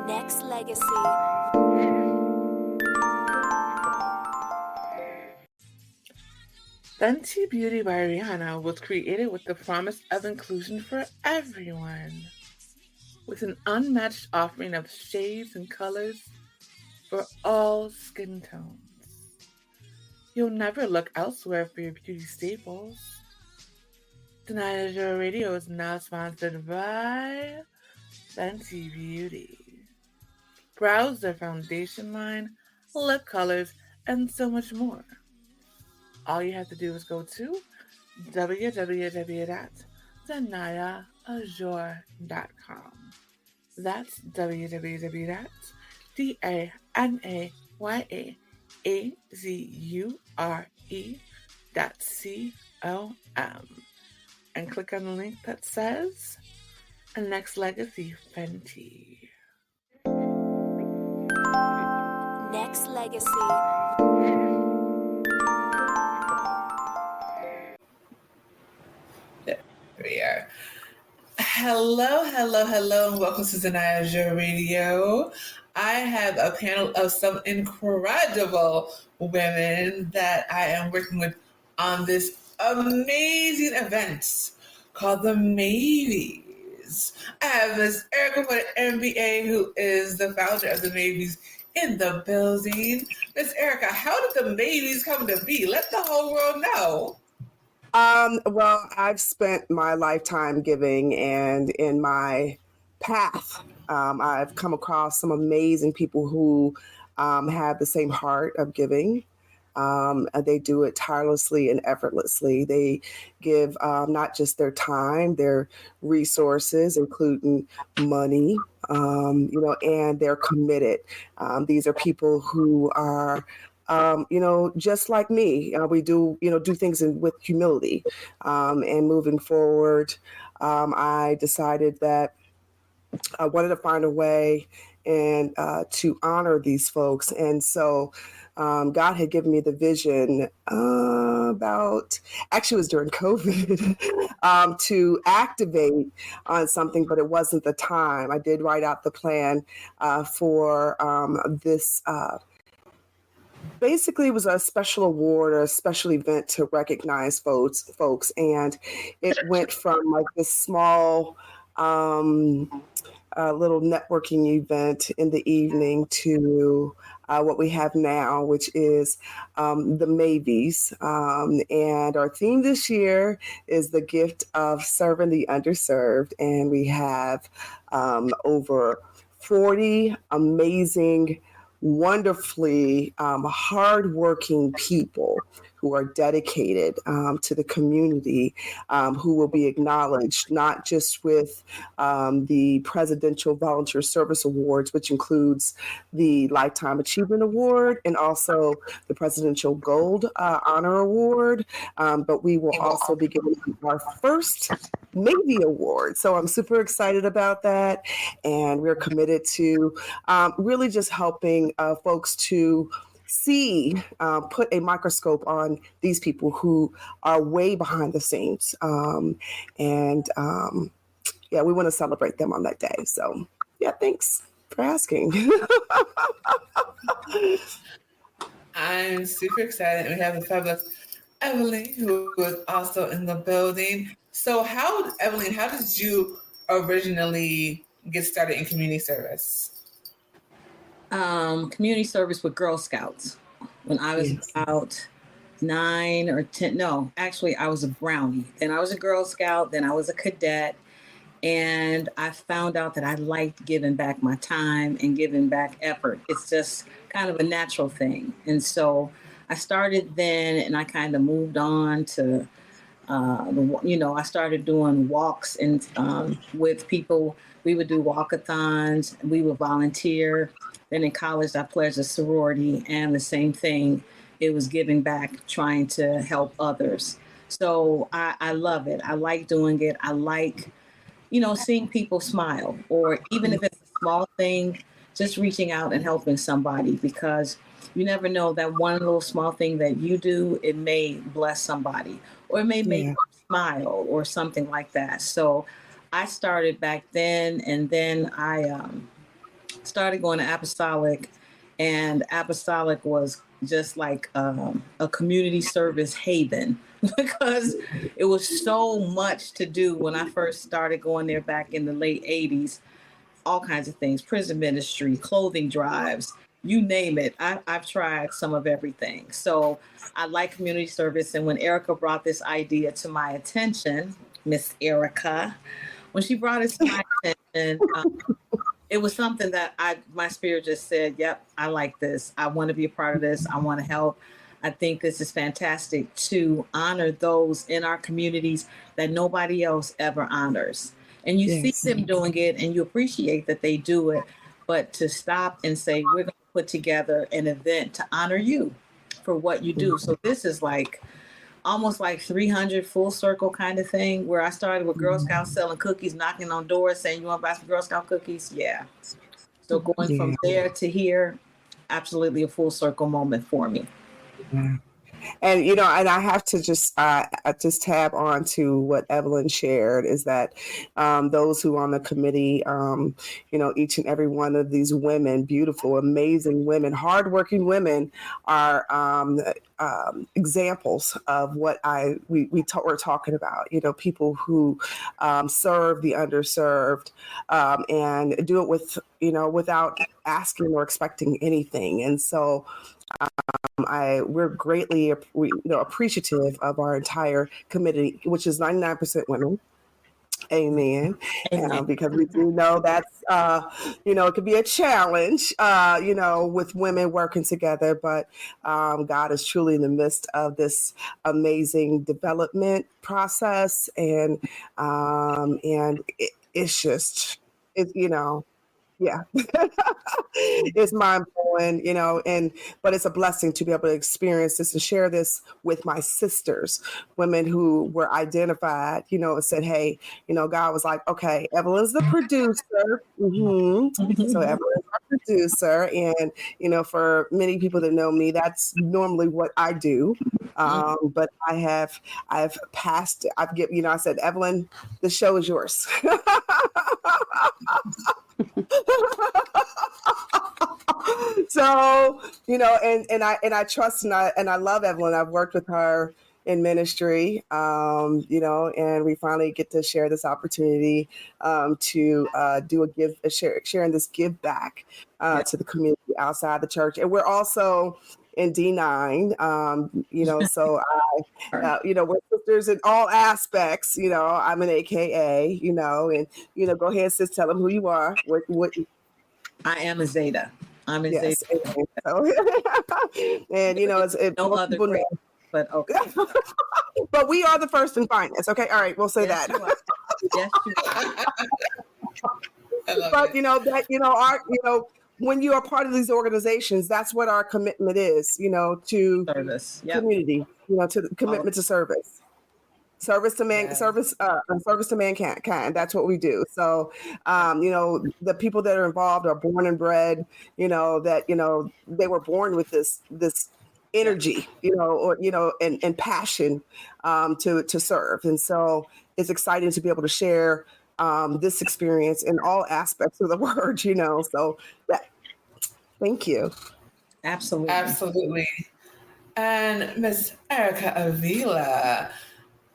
Nexxlegacy. Fenty Beauty by Rihanna was created with the promise of inclusion for everyone, with an unmatched offering of shades and colors for all skin tones. You'll never look elsewhere for your beauty staples. Danaya Azure Radio is now sponsored by Fenty Beauty. Browse their foundation line, lip colors, and so much more. All you have to do is go to www.danayaazure.com. That's www.danayaazure.com. And click on the link that says Nexxlegacy Fenty. Nexxlegacy. There we are. Hello, and welcome to Danaya Azure Radio. I have a panel of some incredible women that I am working with on this amazing event called the Maybes. I have Miss Erica from the NBA, who is the founder of the Maybes, in the building. Miss Erica, how did the Maybes come to be? Let the whole world know. Well, I've spent my lifetime giving, and in my path, I've come across some amazing people who have the same heart of giving. They do it tirelessly and effortlessly. They give not just their time, their resources, including money, and they're committed. These are people who are just like me. We do things with humility. And moving forward, I decided that I wanted to find a way and to honor these folks. And so God had given me the vision actually it was during COVID, to activate on something, but it wasn't the time. I did write out the plan for this. Basically, it was a special award or a special event to recognize folks. And it went from like this small little networking event in the evening to what we have now, which is the Maybes. And our theme this year is the gift of serving the underserved. And we have over 40 amazing, wonderfully hardworking people who are dedicated to the community, who will be acknowledged not just with the Presidential Volunteer Service Awards, which includes the Lifetime Achievement Award and also the Presidential Gold Honor Award, but we will also be giving our first Maybe Award. So I'm super excited about that. And we're committed to really just helping folks to see, put a microscope on these people who are way behind the scenes. We want to celebrate them on that day. So, thanks for asking. I'm super excited. We have the fabulous Evelyn, who is also in the building. So Evelyn, how did you originally get started in community service? Community service with Girl Scouts when I was about 9 or 10. No, actually, I was a Brownie. Then I was a Girl Scout. Then I was a cadet. And I found out that I liked giving back my time and giving back effort. It's just kind of a natural thing. And so I started then, and I kind of moved on to, I started doing walks and with people. We would do walkathons. We would volunteer. Then in college, I pledged a sorority, and the same thing. It was giving back, trying to help others. So I love it. I like doing it. I like, seeing people smile, or even if it's a small thing, just reaching out and helping somebody, because you never know, that one little small thing that you do, it may bless somebody, or it may make them smile or something like that. So I started back then, and then I started going to Apostolic, and Apostolic was just like a community service haven because it was so much to do when I first started going there back in the late 80s. All kinds of things, prison ministry, clothing drives, you name it. I've tried some of everything. So I like community service. And when Erica brought this idea to my attention, Miss Erica, when she brought it to my attention, it was something that my spirit just said, yep, I like this. I want to be a part of this. I want to help. I think this is fantastic to honor those in our communities that nobody else ever honors. And you see them doing it and you appreciate that they do it. But to stop and say, we're going to put together an event to honor you for what you do. So this is like almost like 300 full circle kind of thing, where I started with Girl Scouts selling cookies, knocking on doors saying, you want to buy some Girl Scout cookies? Yeah. So going from there to here, absolutely a full circle moment for me. Yeah. And and I have to just tab on to what Evelyn shared, is that those who are on the committee, each and every one of these women, beautiful, amazing women, hardworking women, are examples of what we're talking about. People who serve the underserved and do it with without asking or expecting anything. And so we're greatly appreciative of our entire committee, which is 99% women. Amen. Because we do know that's, it could be a challenge, with women working together, but God is truly in the midst of this amazing development process. And it's just, yeah. It's mind blowing, but it's a blessing to be able to experience this and share this with my sisters, women who were identified, and said, hey, God was like, okay, Evelyn's the producer. Mm-hmm. So Evelyn's our producer. And, for many people that know me, that's normally what I do. But I've passed, I said, Evelyn, the show is yours. So, and I trust and I love Evelyn. I've worked with her in ministry, and we finally get to share this opportunity to do sharing this give back to the community outside the church. And we're also in D9, so we're sisters in all aspects. I'm an AKA, and go ahead, sis, tell them who you are. What I am a Zeta. I'm a Zeta. And it's no other grade, but okay. But we are the first and finest. Okay, all right, we'll say that. Yes, you are. But when you are part of these organizations, that's what our commitment is. To service, community. To the commitment to service. Service to man, service to mankind. That's what we do. So, the people that are involved are born and bred. That they were born with this energy, and passion to serve. And so, it's exciting to be able to share this experience in all aspects of the word. So, thank you. Absolutely. And Miss Erica Avila,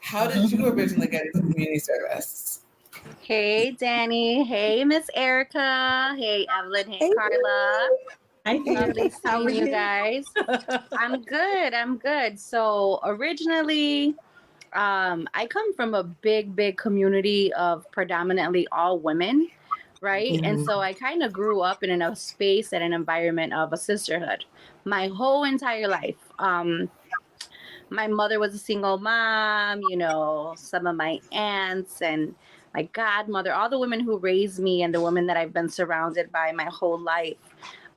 how did you originally get into community service? Hey, Danny. Hey, Miss Erica. Hey, Evelyn. Hey, Carla. Hi, lovely seeing you guys. I'm good. So originally, I come from a big community of predominantly all women, right? Mm-hmm. And so I kind of grew up in a space and an environment of a sisterhood my whole entire life. My mother was a single mom, some of my aunts and my godmother, all the women who raised me and the women that I've been surrounded by my whole life.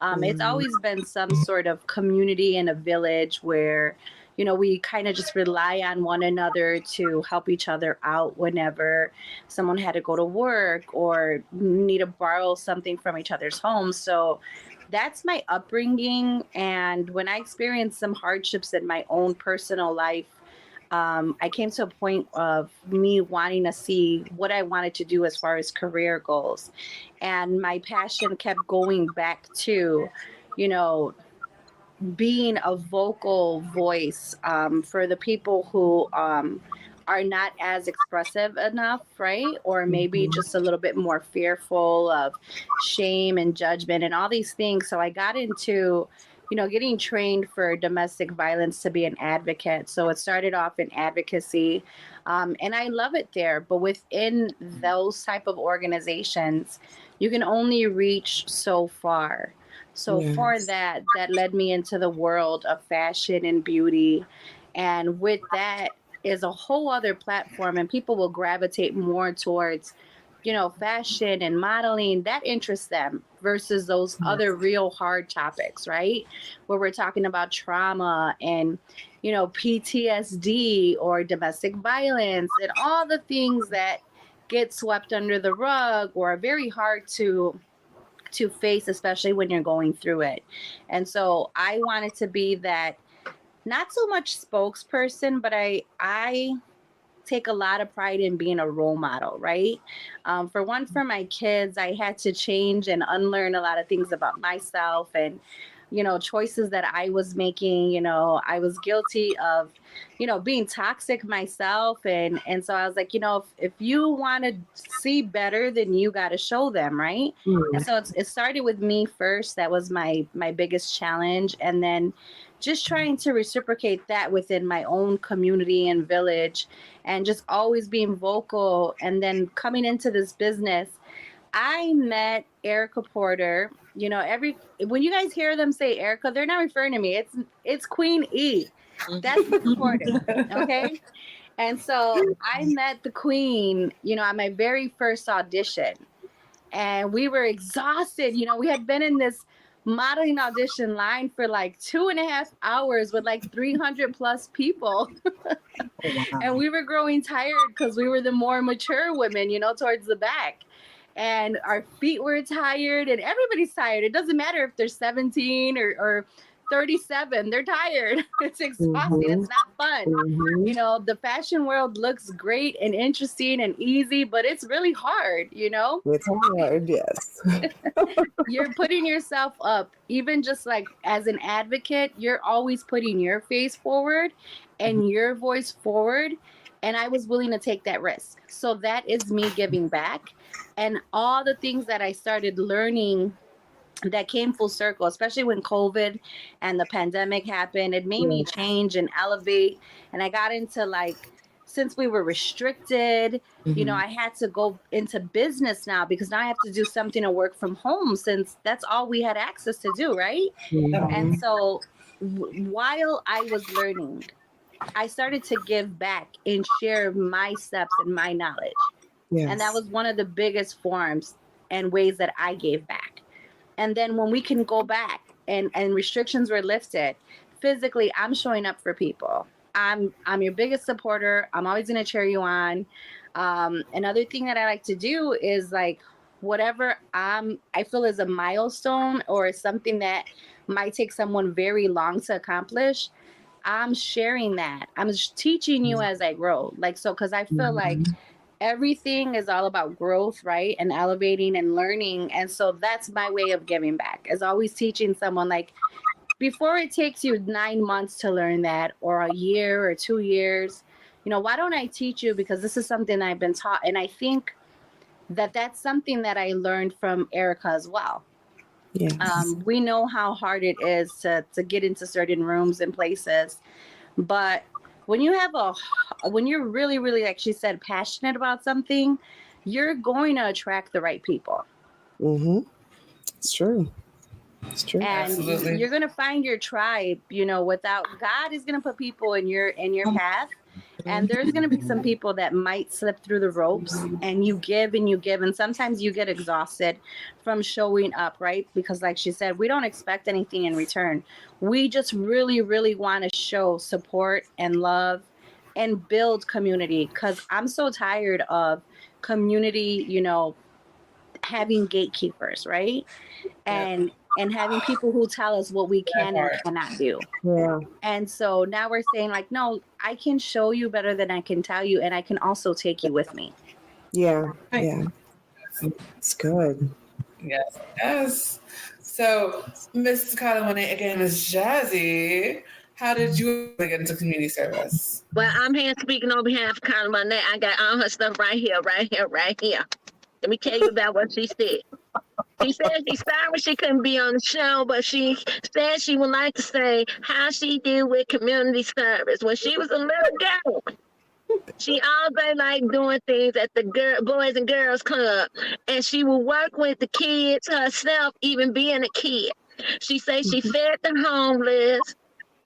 It's always been some sort of community in a village where, we kind of just rely on one another to help each other out whenever someone had to go to work or need to borrow something from each other's homes. So that's my upbringing. And when I experienced some hardships in my own personal life, I came to a point of me wanting to see what I wanted to do as far as career goals. And my passion kept going back to, you know, being a vocal voice for the people who are not as expressive enough, right? Or maybe just a little bit more fearful of shame and judgment and all these things. So I got into, you know, getting trained for domestic violence to be an advocate. So it started off in advocacy, and I love it there. But within those type of organizations, you can only reach so far. So for that led me into the world of fashion and beauty. And with that is a whole other platform, and people will gravitate more towards, you know, fashion and modeling that interests them versus those other real hard topics, right? Where we're talking about trauma and, you know, PTSD or domestic violence and all the things that get swept under the rug or are very hard to face, especially when you're going through it. And so I wanted to be that, not so much spokesperson, but I take a lot of pride in being a role model, right? For one, for my kids, I had to change and unlearn a lot of things about myself and, you know, choices that I was making. You know, I was guilty of, you know, being toxic myself. And so I was like, you know, if you want to see better, then you got to show them, right? And so it started with me first. That was my biggest challenge. And then just trying to reciprocate that within my own community and village and just always being vocal. And then coming into this business, I met Erica Porter. You know, when you guys hear them say Erica, they're not referring to me. It's Queen E. That's the Porter. Okay. And so I met the Queen, you know, at my very first audition. And we were exhausted. You know, we had been in this modeling audition line for like 2.5 hours with like 300 plus people. And we were growing tired because we were the more mature women, you know, towards the back. And our feet were tired and everybody's tired. It doesn't matter if they're 17 or 37, they're tired. It's exhausting. It's not fun. You know, the fashion world looks great and interesting and easy, but it's really hard, you know? It's hard, yes. You're putting yourself up, even just like as an advocate, you're always putting your face forward and your voice forward. And I was willing to take that risk. So that is me giving back. And all the things that I started learning that came full circle, especially when COVID and the pandemic happened, it made me change and elevate. And I got into like, since we were restricted, you know, I had to go into business now because now I have to do something to work from home since that's all we had access to do, right? And so while I was learning, I started to give back and share my steps and my knowledge. And that was one of the biggest forms and ways that I gave back. And then when we can go back and restrictions were lifted, physically, I'm showing up for people. I'm your biggest supporter. I'm always going to cheer you on. Another thing that I like to do is like whatever I feel is a milestone or something that might take someone very long to accomplish, I'm sharing that. I'm just teaching you as I grow. Like, so, because I feel like everything is all about growth, right? And elevating and learning. And so that's my way of giving back, is always teaching someone like, before it takes you 9 months to learn that, or a year or 2 years, you know, why don't I teach you? Because this is something I've been taught. And I think that that's something that I learned from Erica as well. We know how hard it is to get into certain rooms and places. But when you're really, really, like she said, passionate about something, you're going to attract the right people. It's true. It's true. And Absolutely. you're going to find your tribe, you know, without God is going to put people in your path. And there's going to be some people that might slip through the ropes, and you give and you give. And sometimes you get exhausted from showing up, right? Because like she said, we don't expect anything in return. We just really, really want to show support and love and build community, because I'm so tired of community, you know, having gatekeepers, right? And and having people who tell us what we can and cannot do. Yeah. And so now we're saying like, no, I can show you better than I can tell you, and I can also take you with me. Yeah. Yeah. It's good. Yes. Yes. So, Miss Kalamani, again, Miss Jazzy, how did you get into community service? Well, I'm here speaking on behalf of Carla Monet. I got all her stuff right here. Let me tell you about what she said. She said she's sorry she couldn't be on the show, but she said she would like to say how she did with community service. When she was a little girl, she always liked doing things at the Boys and Girls Club, and she would work with the kids herself, even being a kid. She said she fed the homeless,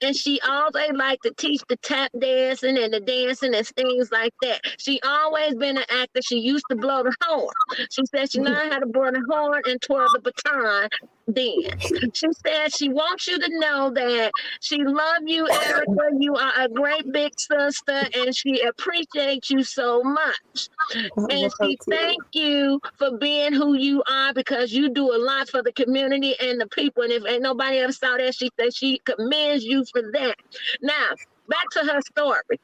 and she always liked to teach the tap dancing and the dancing and things like that. She always been an actor. She used to blow the horn. She said she learned how to blow the horn and twirl the baton then. She said she wants you to know that she love you, Erica. You are a great big sister, and she appreciates you so much. And she thank you for being who you are, because you do a lot for the community and the people. And if ain't nobody ever saw that, she said she commends you for that. Now, back to her story.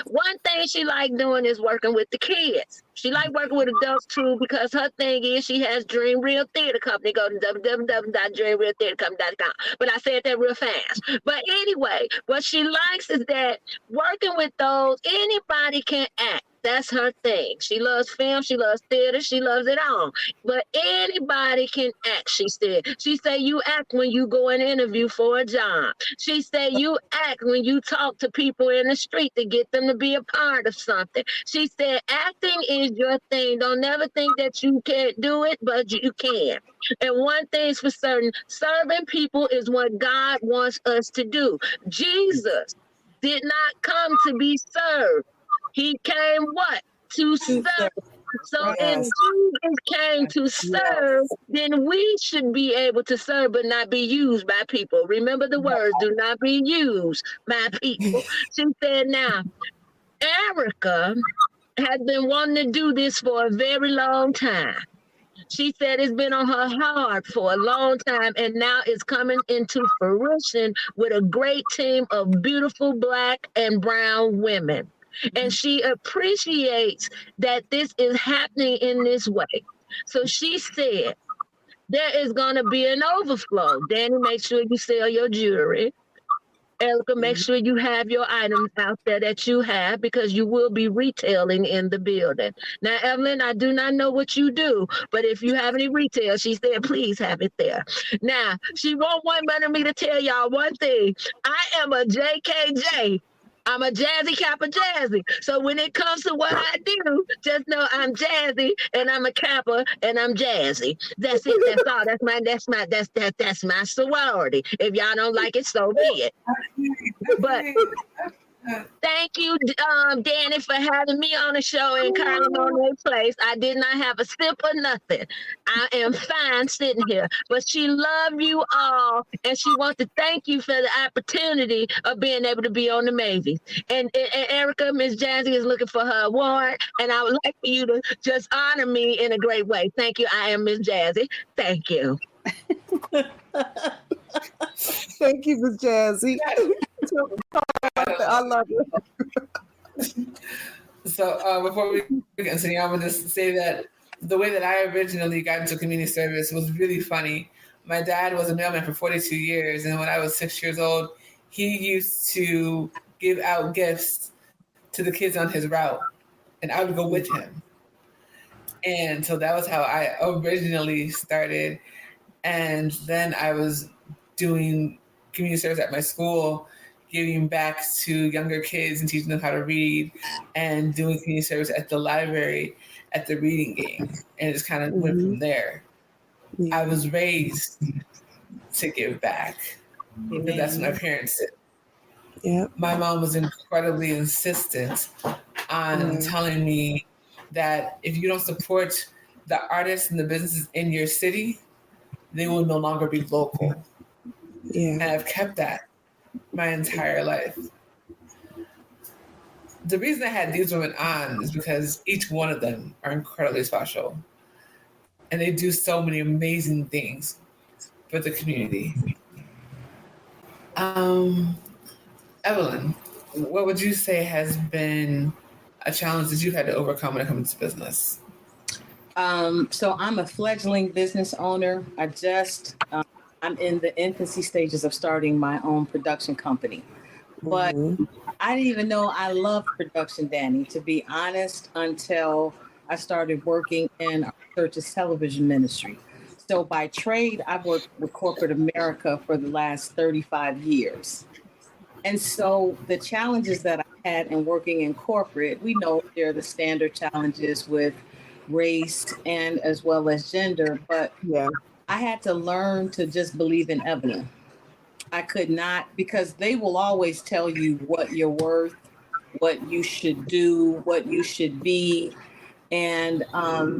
One thing she liked doing is working with the kids. She liked working with adults too, because her thing is she has Dream Real Theater Company. Go to www.dreamrealtheatercompany.com. But I said that real fast. But anyway, what she likes is that working with those, anybody can act. That's her thing. She loves film, she loves theater, she loves it all. But anybody can act, she said. She said you act when you go and interview for a job. She said you act when you talk to people in the street to get them to be a part of something. She said acting is your thing. Don't never think that you can't do it, but you can. And one thing's for certain, serving people is what God wants us to do. Jesus did not come to be served. He came what? To serve. So if Jesus came to serve, then we should be able to serve but not be used by people. Remember the words, do not be used by people. She said, now, Erica has been wanting to do this for a very long time. She said it's been on her heart for a long time, and now it's coming into fruition with a great team of beautiful Black and brown women. And she appreciates that this is happening in this way. So she said, there is going to be an overflow. Danny, make sure you sell your jewelry. Erica, make sure you have your items out there that you have, because you will be retailing in the building. Now, Evelyn, I do not know what you do, but if you have any retail, she said, please have it there. Now, she won't want me to tell y'all one thing. I am a JKJ. I'm a Jazzy Kappa Jazzy. So when it comes to what I do, just know I'm Jazzy and I'm a Kappa and I'm Jazzy. That's it. That's all. That's my sorority. If y'all don't like it, so be it. But thank you, Danny, for having me on the show in Carla Monet's place. I did not have a sip or nothing. I am fine sitting here. But she loved you all, and she wants to thank you for the opportunity of being able to be on the Mavies. And Erica, Miss Jazzy is looking for her award, and I would like for you to just honor me in a great way. Thank you. I am Miss Jazzy. Thank you. Thank you, Miss Jazzy. I love it. So before we continue, I'm going to just say that the way that I originally got into community service was really funny. My dad was a mailman for 42 years, and when I was 6 years old, he used to give out gifts to the kids on his route, and I would go with him. And so that was how I originally started. And then I was doing community service at my school, giving back to younger kids and teaching them how to read, and doing community service at the library at the reading game. And it just kind of went from there. I was raised to give back because that's what my parents did. Yep. My mom was incredibly insistent on telling me that if you don't support the artists and the businesses in your city, they will no longer be local. Yeah. And I've kept that my entire life. The reason I had these women on is because each one of them are incredibly special. And they do so many amazing things. for the community. Evelyn, what would you say has been a challenge that you've had to overcome when it comes to business? So I'm a fledgling business owner. I'm in the infancy stages of starting my own production company. But I didn't even know I loved production, Danny, to be honest, until I started working in our church's television ministry. So by trade, I've worked with corporate America for the last 35 years. And so the challenges that I had in working in corporate, we know there are the standard challenges with race and as well as gender, but I had to learn to just believe in Evelyn. I could not, because they will always tell you what you're worth, what you should do, what you should be. And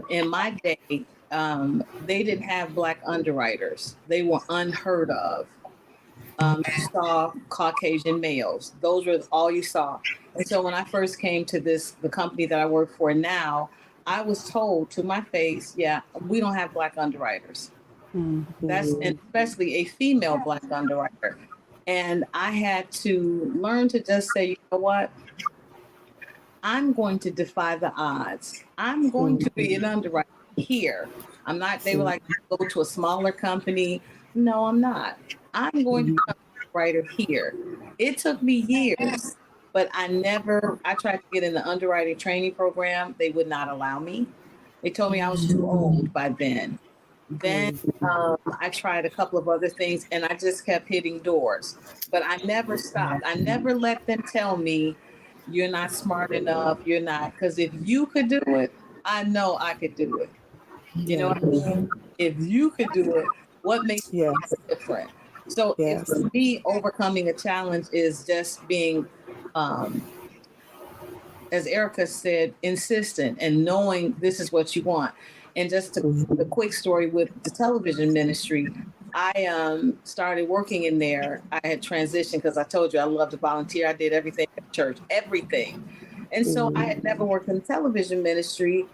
in my day, they didn't have Black underwriters. They were unheard of. You saw Caucasian males. Those were all you saw. And so when I first came to the company that I work for now, I was told to my face, yeah, we don't have Black underwriters. That's, and especially a female Black underwriter. And I had to learn to just say, you know what? I'm going to defy the odds. I'm going to be an underwriter here. I'm not, they were like, go to a smaller company. No, I'm not. I'm going to be an underwriter here. It took me years, but I tried to get in the underwriting training program. They would not allow me. They told me I was too old by then. Then I tried a couple of other things and I just kept hitting doors, but I never stopped. I never let them tell me you're not smart enough. You're not, because if you could do it, I know I could do it. You know what I mean? If you could do it, what makes it different? So if for me, overcoming a challenge is just being, as Erica said, insistent and knowing this is what you want. And just the quick story with the television ministry, I started working in there. I had transitioned because I told you I love to volunteer. I did everything at church, everything. And so I had never worked in the television ministry.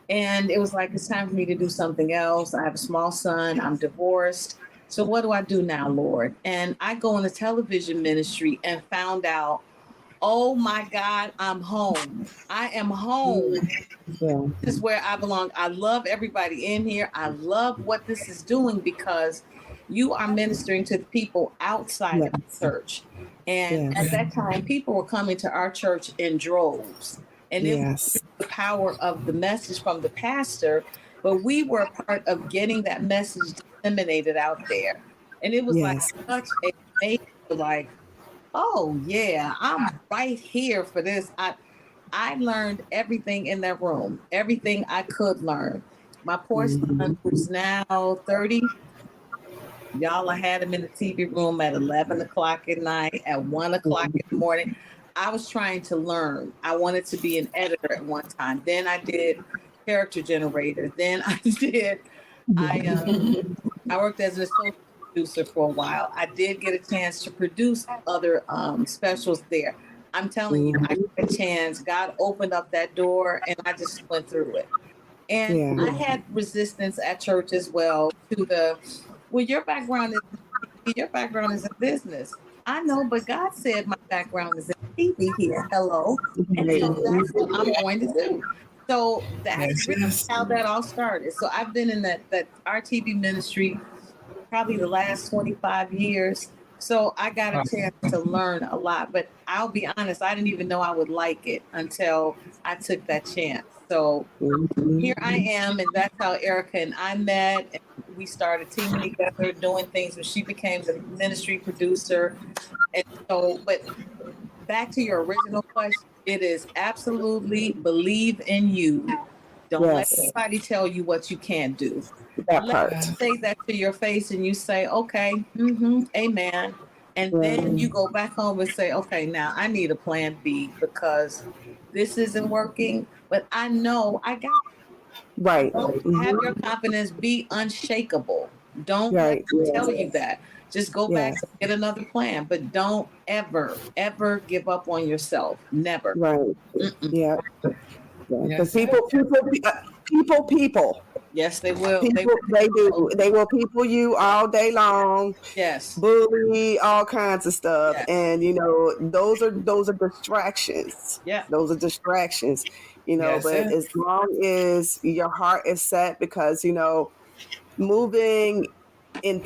And it was like, it's time for me to do something else. I have a small son. I'm divorced. So what do I do now, Lord? And I go in the television ministry and found out, oh my God, I'm home. I am home. This is where I belong. I love everybody in here. I love what this is doing because you are ministering to the people outside of the church. And at that time, people were coming to our church in droves. And it was the power of the message from the pastor, but we were a part of getting that message disseminated out there. And it was like such a major, like, oh yeah, I'm right here for this. I learned everything in that room, everything I could learn. My poor son, who's now 30, y'all, I had him in the TV room at 11 o'clock at night, at 1 o'clock in the morning. I was trying to learn. I wanted to be an editor at one time. Then I did character generator. Then I worked as an associate producer for a while. I did get a chance to produce other specials there. I'm telling you, I got a chance. God opened up that door and I just went through it. And I had resistance at church as well to your background is in business. I know, but God said my background is in TV here. Hello. And so that's what I'm going to do. So that's really how that all started. So I've been in that RTV ministry probably the last 25 years. So I got a chance to learn a lot, but I'll be honest, I didn't even know I would like it until I took that chance. So here I am, and that's how Erica and I met. And we started teaming together, doing things, and she became the ministry producer. And so, but back to your original question, it is absolutely believe in you. Don't let anybody tell you what you can't do. Let them say that to your face and you say, okay, amen. And then you go back home and say, okay, now I need a plan B because this isn't working, but I know I got it. Have your confidence, be unshakable. Don't let them tell you that. Just go back and get another plan, but don't ever, ever give up on yourself. Never. Because people. Yes, they will. People, they do. They will people you all day long, Yes. bully, all kinds of stuff, Yes. and those are distractions. Yeah. Those are distractions. Yes, But as long as your heart is set, because moving in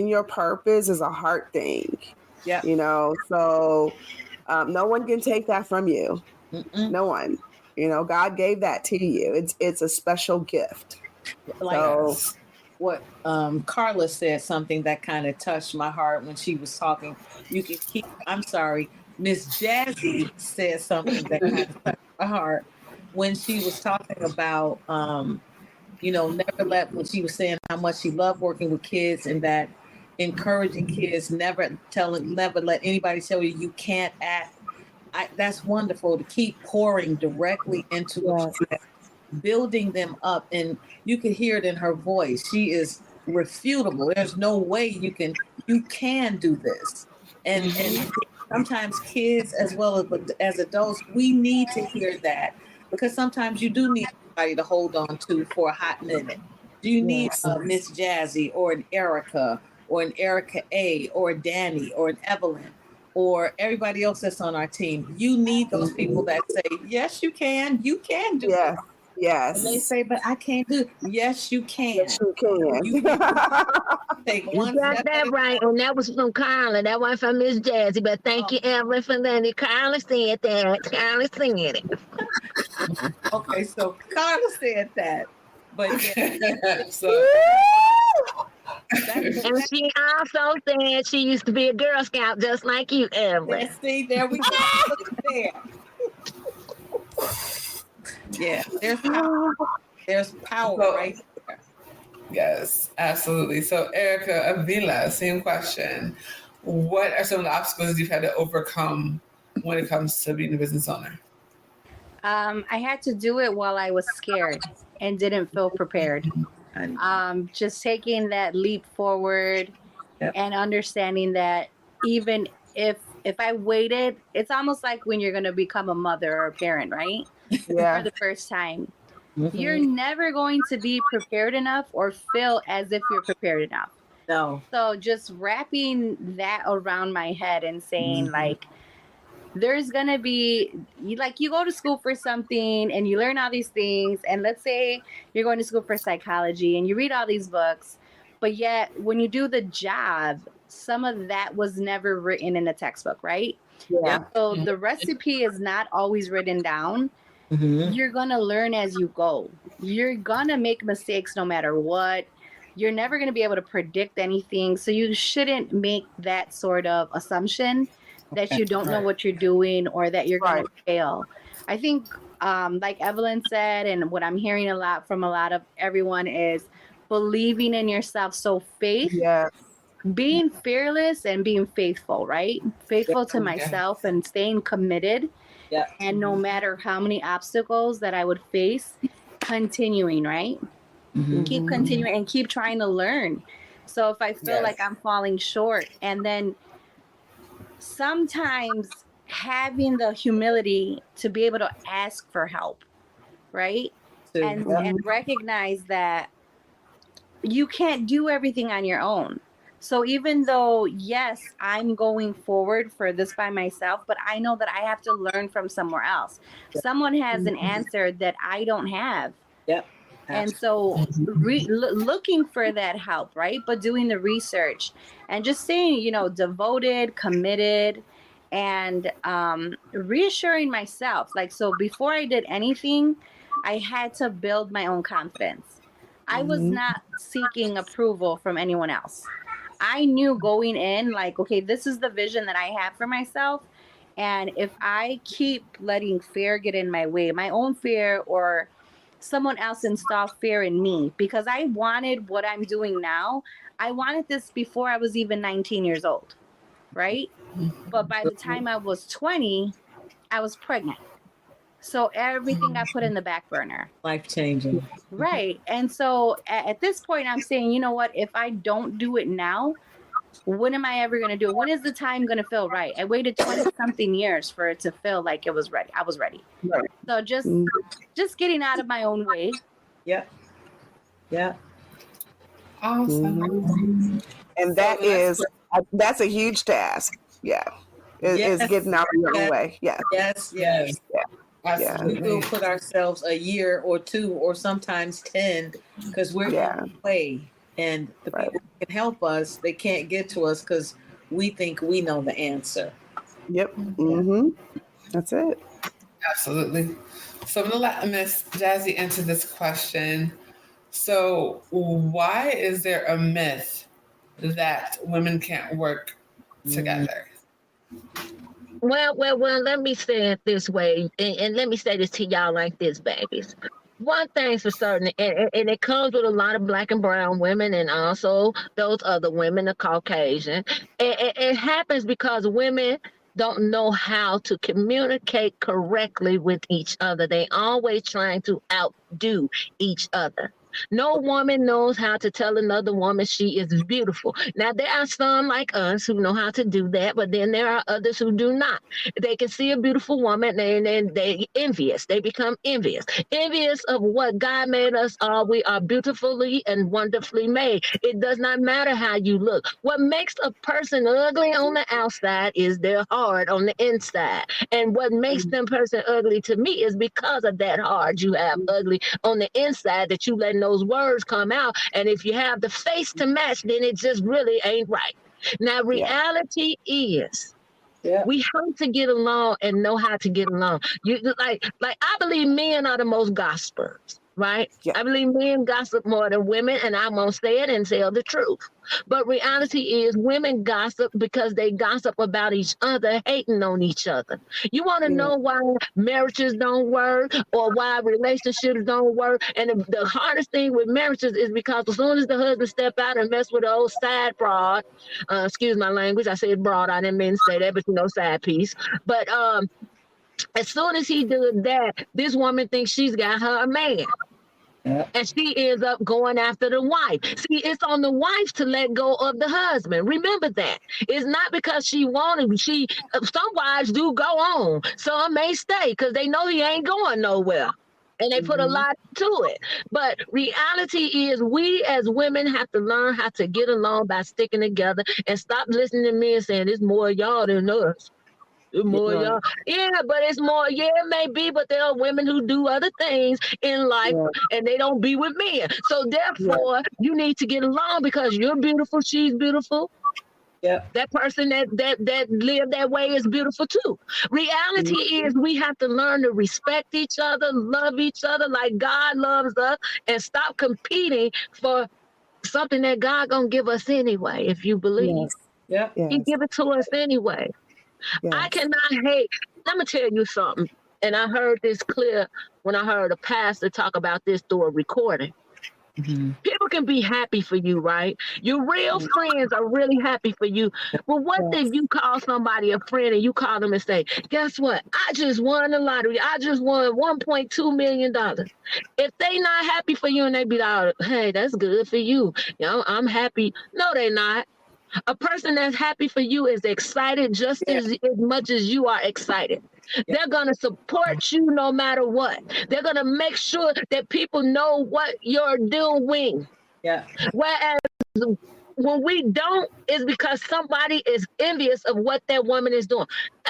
your purpose is a heart thing. Yeah. So no one can take that from you. Mm-mm. No one. God gave that to you. It's a special gift. Like So what Carla said, something that kind of touched my heart when she was talking. You can keep. I'm sorry, Miss Jazzy said something that kind of touched my heart when she was talking about never let, when she was saying how much she loved working with kids and that encouraging kids, never let anybody tell you you can't act. That's wonderful to keep pouring directly into a child, building them up, and you can hear it in her voice. She is refutable. There's no way you can do this. And sometimes kids as well as adults, we need to hear that, because sometimes you do need somebody to hold on to for a hot minute. Do you need yes. a Miss Jazzy or an Erica or an Erica A or a Danny or an Evelyn or everybody else that's on our team? You need those people that say, yes, you can do this. Yes. And they Yes. say, but I can't do it. Yes, you can. Yes, you can. You can take You one got step at that a right, and that was from Carla. That wasn't from Miss Jazzy, but thank you, Evelyn, for letting Carla said that. Carla said it. Okay, so Carla said that. But yeah, so And she also said she used to be a Girl Scout just like you, Evelyn. see, there we go. Look at there. Yeah, there's power right there. yes, absolutely. So Erica, Avila, same question. What are some of the obstacles you've had to overcome when it comes to being a business owner? I had to do it while I was scared and didn't feel prepared. Just taking that leap forward. Yep. And understanding that even if I waited, it's almost like when you're going to become a mother or a parent, right? Yeah. For the first time. Mm-hmm. You're never going to be prepared enough or feel as if you're prepared enough. No. So just wrapping that around my head and saying like, there's going to be, you go to school for something and you learn all these things. And let's say you're going to school for psychology and you read all these books, but yet when you do the job, some of that was never written in a textbook, right? Yeah. So the recipe is not always written down. Mm-hmm. You're going to learn as you go. You're going to make mistakes no matter what. You're never going to be able to predict anything. So you shouldn't make that sort of assumption that you don't know what you're doing or that you're going to fail. I think, like Evelyn said, and what I'm hearing a lot from a lot of everyone is believing in yourself. So faith, being fearless and being faithful, right? Faithful to myself and staying committed. Yeah. And no matter how many obstacles that I would face, continuing, right? Mm-hmm. Keep continuing and keep trying to learn. So if I feel like I'm falling short, and then sometimes having the humility to be able to ask for help, right? And recognize that you can't do everything on your own. So even though, yes, I'm going forward for this by myself, but I know that I have to learn from somewhere else. Someone has an answer that I don't have. Yep. And so looking for that help, right? But doing the research and just saying, devoted, committed, and reassuring myself. Like, so before I did anything, I had to build my own confidence. I was not seeking approval from anyone else. I knew going in, like, okay, this is the vision that I have for myself. And if I keep letting fear get in my way, my own fear or someone else install fear in me, because I wanted what I'm doing now. I wanted this before I was even 19 years old, right? But by the time I was 20, I was pregnant. So everything got put in the back burner. Life changing. Right. And so at this point, I'm saying, you know what? If I don't do it now, when am I ever going to do it? When is the time going to feel right? I waited 20 something years for it to feel like it was ready. I was ready. Right. So just getting out of my own way. Yep. Yeah. Awesome. Mm-hmm. And So that's a huge task. Yeah. It's Yes. getting out of your own way. Yeah. Yes. yes, Yeah. Yeah. We will absolutely. put ourselves a year or 2 or sometimes 10 because we're in Yeah. the way. And the Right. people who can help us, they can't get to us because we think we know the answer. Yep. Yeah. Mm-hmm. That's it. Absolutely. So I'm going to let Miss Jazzy answer this question. So, why is there a myth that women can't work together? Well, let me say it this way, and let me say this to y'all like this, babies. One thing's for certain, and it comes with a lot of black and brown women, and also those other women, the Caucasian. It happens because women don't know how to communicate correctly with each other. They always trying to outdo each other. No woman knows how to tell another woman she is beautiful. Now, there are some like us who know how to do that, but then there are others who do not. They can see a beautiful woman and then they envious. They become envious. Envious of what God made us all. We are beautifully and wonderfully made. It does not matter how you look. What makes a person ugly on the outside is their heart on the inside. And what makes them person ugly to me is because of that heart you have ugly on the inside that you letting those words come out. And if you have the face to match, then it just really ain't right. Now, reality is Yeah. we have to get along and know how to get along. You like I believe men are the most gossipers, right? Yeah. I believe men gossip more than women, and I'm gonna say it and tell the truth. But reality is women gossip because they gossip about each other, hating on each other. You want to know why marriages don't work or why relationships don't work? And the hardest thing with marriages is because as soon as the husband step out and mess with an old side broad, excuse my language, I said broad, I didn't mean to say that, but side piece. But as soon as he did that, this woman thinks she's got her a man. Yeah. And she ends up going after the wife. See, it's on the wife to let go of the husband. Remember that. It's not because she wanted. Some wives do go on. Some may stay because they know he ain't going nowhere. And they put a lot to it. But reality is we as women have to learn how to get along by sticking together and stop listening to men saying it's more y'all than us. More y'all. Yeah, but it's more. Yeah, it may be, but there are women who do other things in life and they don't be with men. So therefore, you need to get along because you're beautiful, she's beautiful. Yeah. That person that live that way is beautiful too. Reality is we have to learn to respect each other, love each other like God loves us, and stop competing for something that God gonna give us anyway. If you believe, Yeah. He give it to us anyway. I cannot hate. Let me tell you something. And I heard this clear when I heard a pastor talk about this through a recording. People can be happy for you, right? Your real friends are really happy for you. But what if you call somebody a friend and you call them and say, guess what? I just won the lottery. I just won $1.2 million. If they not happy for you and they be like, hey, that's good for you. You know, I'm happy. No, they not. A person that's happy for you is excited just as much as you are excited. They're going to support you no matter what. They're going to make sure that people know what you're doing. Yeah. Whereas when we don't, it's because somebody is envious of what that woman is doing.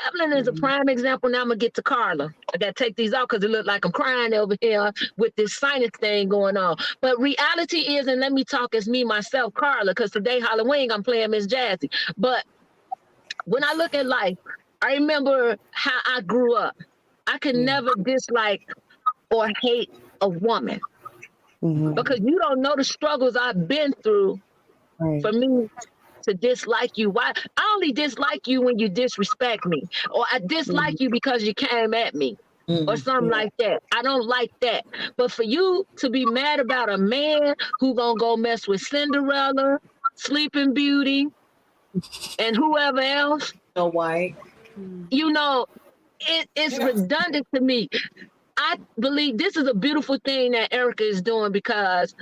Evelyn is a prime example. Now I'm going to get to Carla. I got to take these out because it look like I'm crying over here with this sinus thing going on. But reality is, and let me talk as me, myself, Carla, because today, Halloween, I'm playing Miss Jazzy. But when I look at life, I remember how I grew up. I could never dislike or hate a woman because you don't know the struggles I've been through for me to dislike you. Why? I only dislike you when you disrespect me, or I dislike you because you came at me, or something like that. I don't like that. But for you to be mad about a man who gonna go mess with Cinderella, Sleeping Beauty, and whoever else, No white. you know, it's redundant to me. I believe this is a beautiful thing that Erica is doing because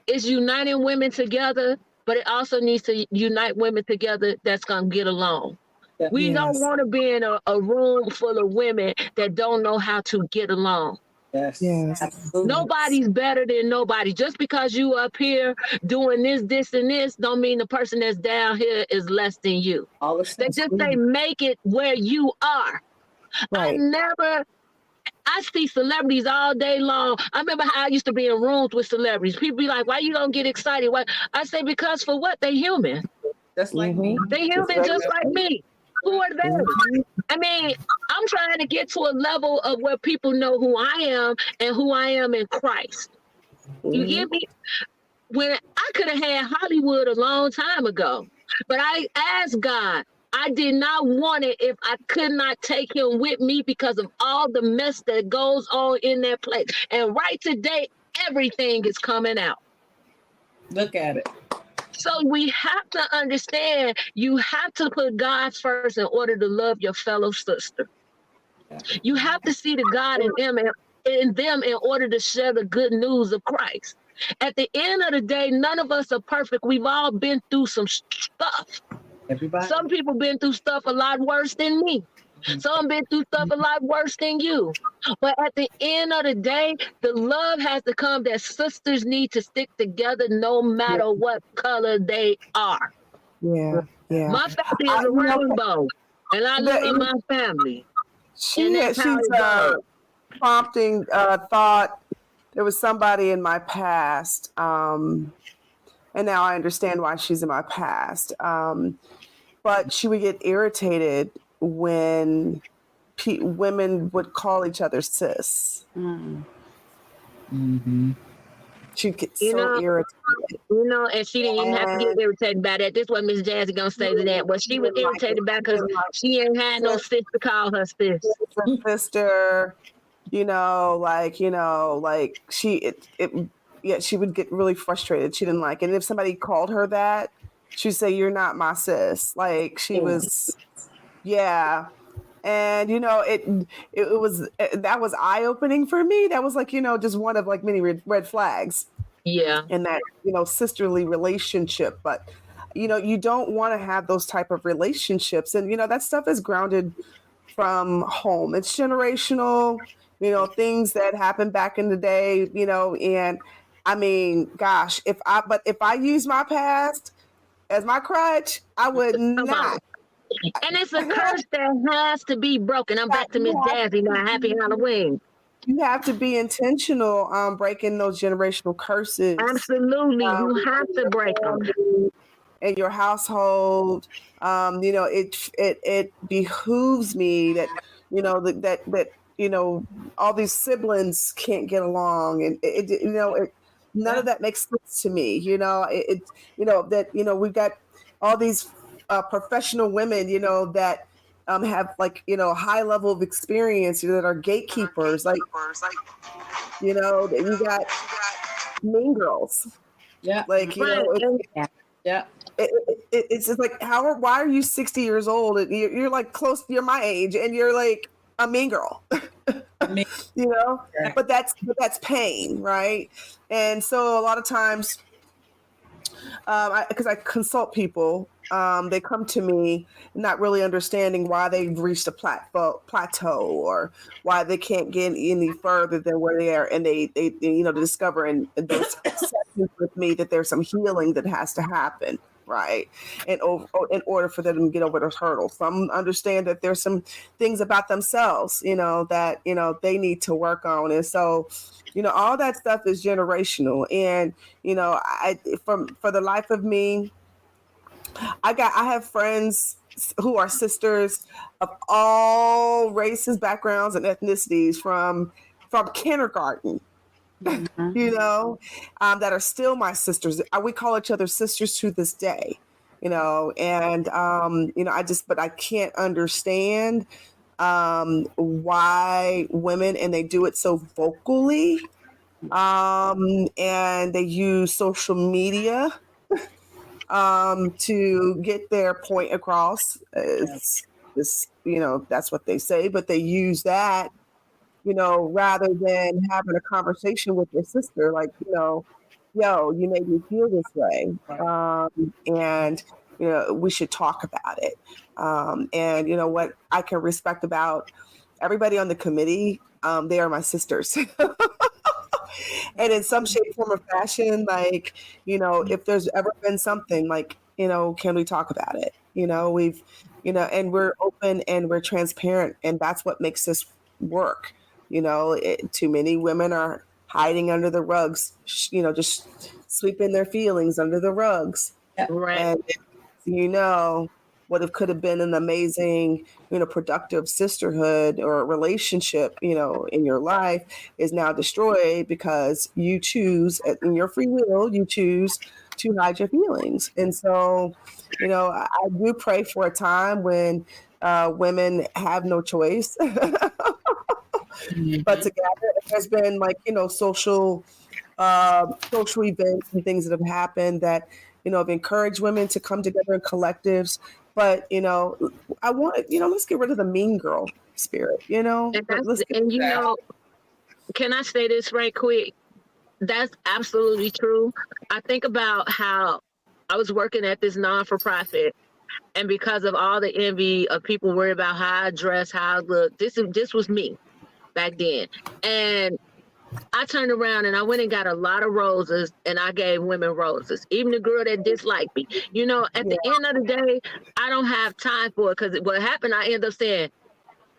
it's uniting women together, but it also needs to unite women together that's going to get along. Yeah. We don't want to be in a room full of women that don't know how to get along. Yes. Yes. Absolutely. Nobody's better than nobody. Just because you up here doing this, and this, don't mean the person that's down here is less than you. All the They same. just say make it where you are. Right. I see celebrities all day long. I remember how I used to be in rooms with celebrities. People be like, why you don't get excited? Why? I say, because for what? They human. Just like me. They human just like me. Who are they? I mean, I'm trying to get to a level of where people know who I am and who I am in Christ. You get me? When I could have had Hollywood a long time ago, but I asked God, I did not want it if I could not take him with me because of all the mess that goes on in that place. And right today, everything is coming out. Look at it. So we have to understand you have to put God first in order to love your fellow sister. You have to see the God in them in order to share the good news of Christ. At the end of the day, none of us are perfect. We've all been through some stuff. Everybody. Some people been through stuff a lot worse than me. Some been through stuff a lot worse than you. But at the end of the day, the love has to come that sisters need to stick together no matter what color they are. Yeah. My family is a rainbow, and I love my family. She's prompting thought there was somebody in my past, and now I understand why she's in my past. But she would get irritated when women would call each other sis. She'd get so irritated. And she didn't even have to get irritated by that. This is what Miss Jazzy gonna say to that. Well, she was irritated about because she ain't had no sis to call her sis. Sister, she would get really frustrated. She didn't like it. And if somebody called her that, she'd say, "You're not my sis." Like she was, yeah. And that was eye opening for me. That was like just one of like many red flags. Yeah. In that sisterly relationship, but you don't want to have those type of relationships, and that stuff is grounded from home. It's generational. Things that happened back in the day. And I mean, gosh, if I use my past as my crutch, I would not. And it's a curse that has to be broken. I'm back to Miss Jazzy now. Happy Halloween. You have to be intentional on breaking those generational curses. Absolutely. You have to break them. In your household, it behooves me that that all these siblings can't get along, and none of that makes sense to me. We've got all these professional women, that have high level of experience, that are gatekeepers, you got Mean Girls. Yeah. It's just like, why are you 60 years old and you're like you're my age and you're like a mean girl, but that's pain, right? And so a lot of times, because I consult people, they come to me not really understanding why they've reached a plateau or why they can't get any further than where they are, and they discover in those sessions with me that there's some healing that has to happen, right? And in order for them to get over those hurdles. Some understand that there's some things about themselves, that they need to work on, and so all that stuff is generational. And for the life of me, I have friends who are sisters of all races, backgrounds, and ethnicities from kindergarten, that are still my sisters. We call each other sisters to this day, and but I can't understand why women, and they do it so vocally, and they use social media to get their point across. That's what they say, but they use that, rather than having a conversation with their sister, like, yo, you made me feel this way. And, we should talk about it. And what I can respect about everybody on the committee, they are my sisters. And in some shape, form, or fashion, like, if there's ever been something like, can we talk about it? And we're open and we're transparent, and that's what makes this work. Too many women are hiding under the rugs, just sweeping their feelings under the rugs. Right. And what it could have been an amazing, productive sisterhood or relationship, in your life is now destroyed because you choose, in your free will, you choose to hide your feelings. And so, I do pray for a time when women have no choice but together. There's been social events and things that have happened that have encouraged women to come together in collectives. But I want let's get rid of the mean girl spirit. Can I say this right quick? That's absolutely true. I think about how I was working at this non-for-profit, and because of all the envy of people worried about how I dress, how I look, this was me back then. And I turned around and I went and got a lot of roses, and I gave women roses, even the girl that disliked me. At the end of the day, I don't have time for it, because what happened, I end up saying,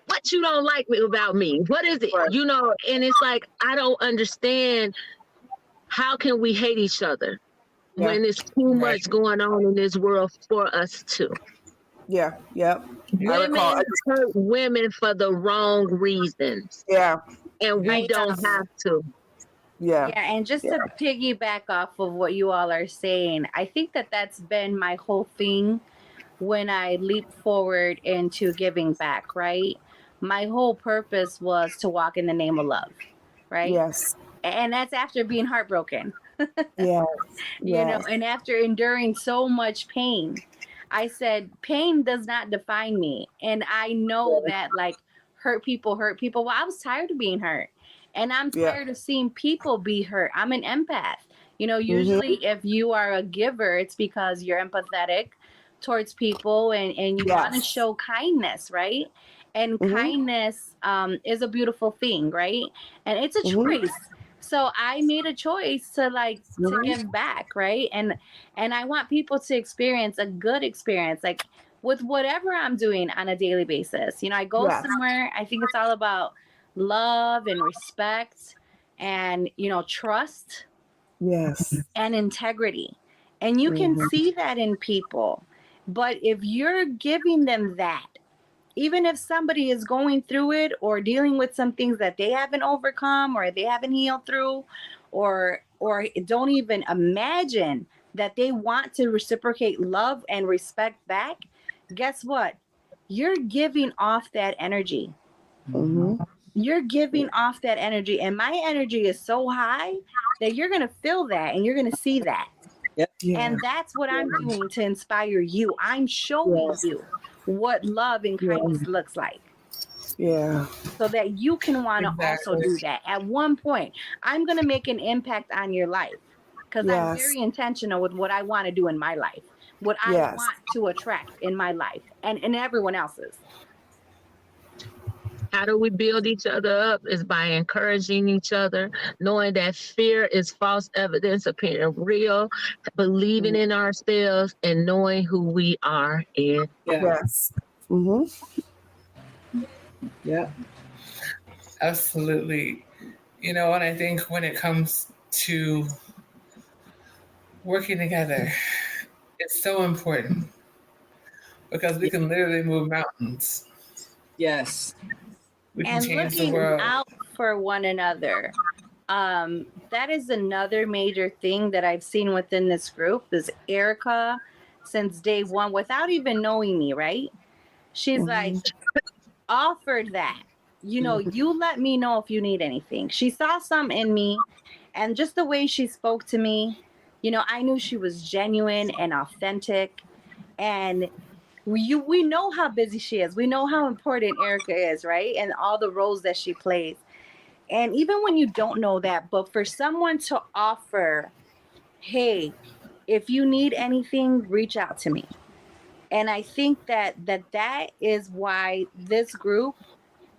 what you don't like about me? What is it? Right. And it's like, I don't understand, how can we hate each other when there's too much going on in this world for us to? Yeah. Women hurt women for the wrong reasons. Yeah. And we don't have to. Yeah, and just to piggyback off of what you all are saying, I think that that's been my whole thing when I leap forward into giving back, right? My whole purpose was to walk in the name of love, right? Yes. And that's after being heartbroken. Yes. And after enduring so much pain, I said, pain does not define me. And I know that hurt people hurt people. Well, I was tired of being hurt. And I'm tired of seeing people be hurt. I'm an empath. Usually if you are a giver, it's because you're empathetic towards people and you want to show kindness, right? And kindness is a beautiful thing, right? And it's a choice. So I made a choice to give back, right? And I want people to experience a good experience, with whatever I'm doing on a daily basis. I go somewhere, I think it's all about love and respect and, trust. Yes. And integrity. And you can see that in people. But if you're giving them that, even if somebody is going through it or dealing with some things that they haven't overcome or they haven't healed through, or don't even imagine that they want to reciprocate love and respect back, guess what? You're giving off that energy. You're giving off that energy. And my energy is so high that you're going to feel that and you're going to see that. And that's what I'm doing to inspire you. I'm showing you what love and kindness looks like. Yeah. So that you can want to also do that. At one point, I'm going to make an impact on your life because I'm very intentional with what I want to do in my life, what I want to attract in my life and everyone else's. How do we build each other up? Is by encouraging each other, knowing that fear is false evidence appearing real, believing in ourselves, and knowing who we are in. Yes. Yeah. Absolutely. And I think when it comes to working together, it's so important because we can literally move mountains. Yes. We can and change looking the world. out for one another. That is another major thing that I've seen within this group is Erica, since day one, without even knowing me, right? She's offered that. You let me know if you need anything. She saw some in me, and just the way she spoke to me, I knew she was genuine and authentic. And we know how busy she is. We know how important Erica is, right? And all the roles that she plays. And even when you don't know that, but for someone to offer, hey, if you need anything, reach out to me. And I think that is why this group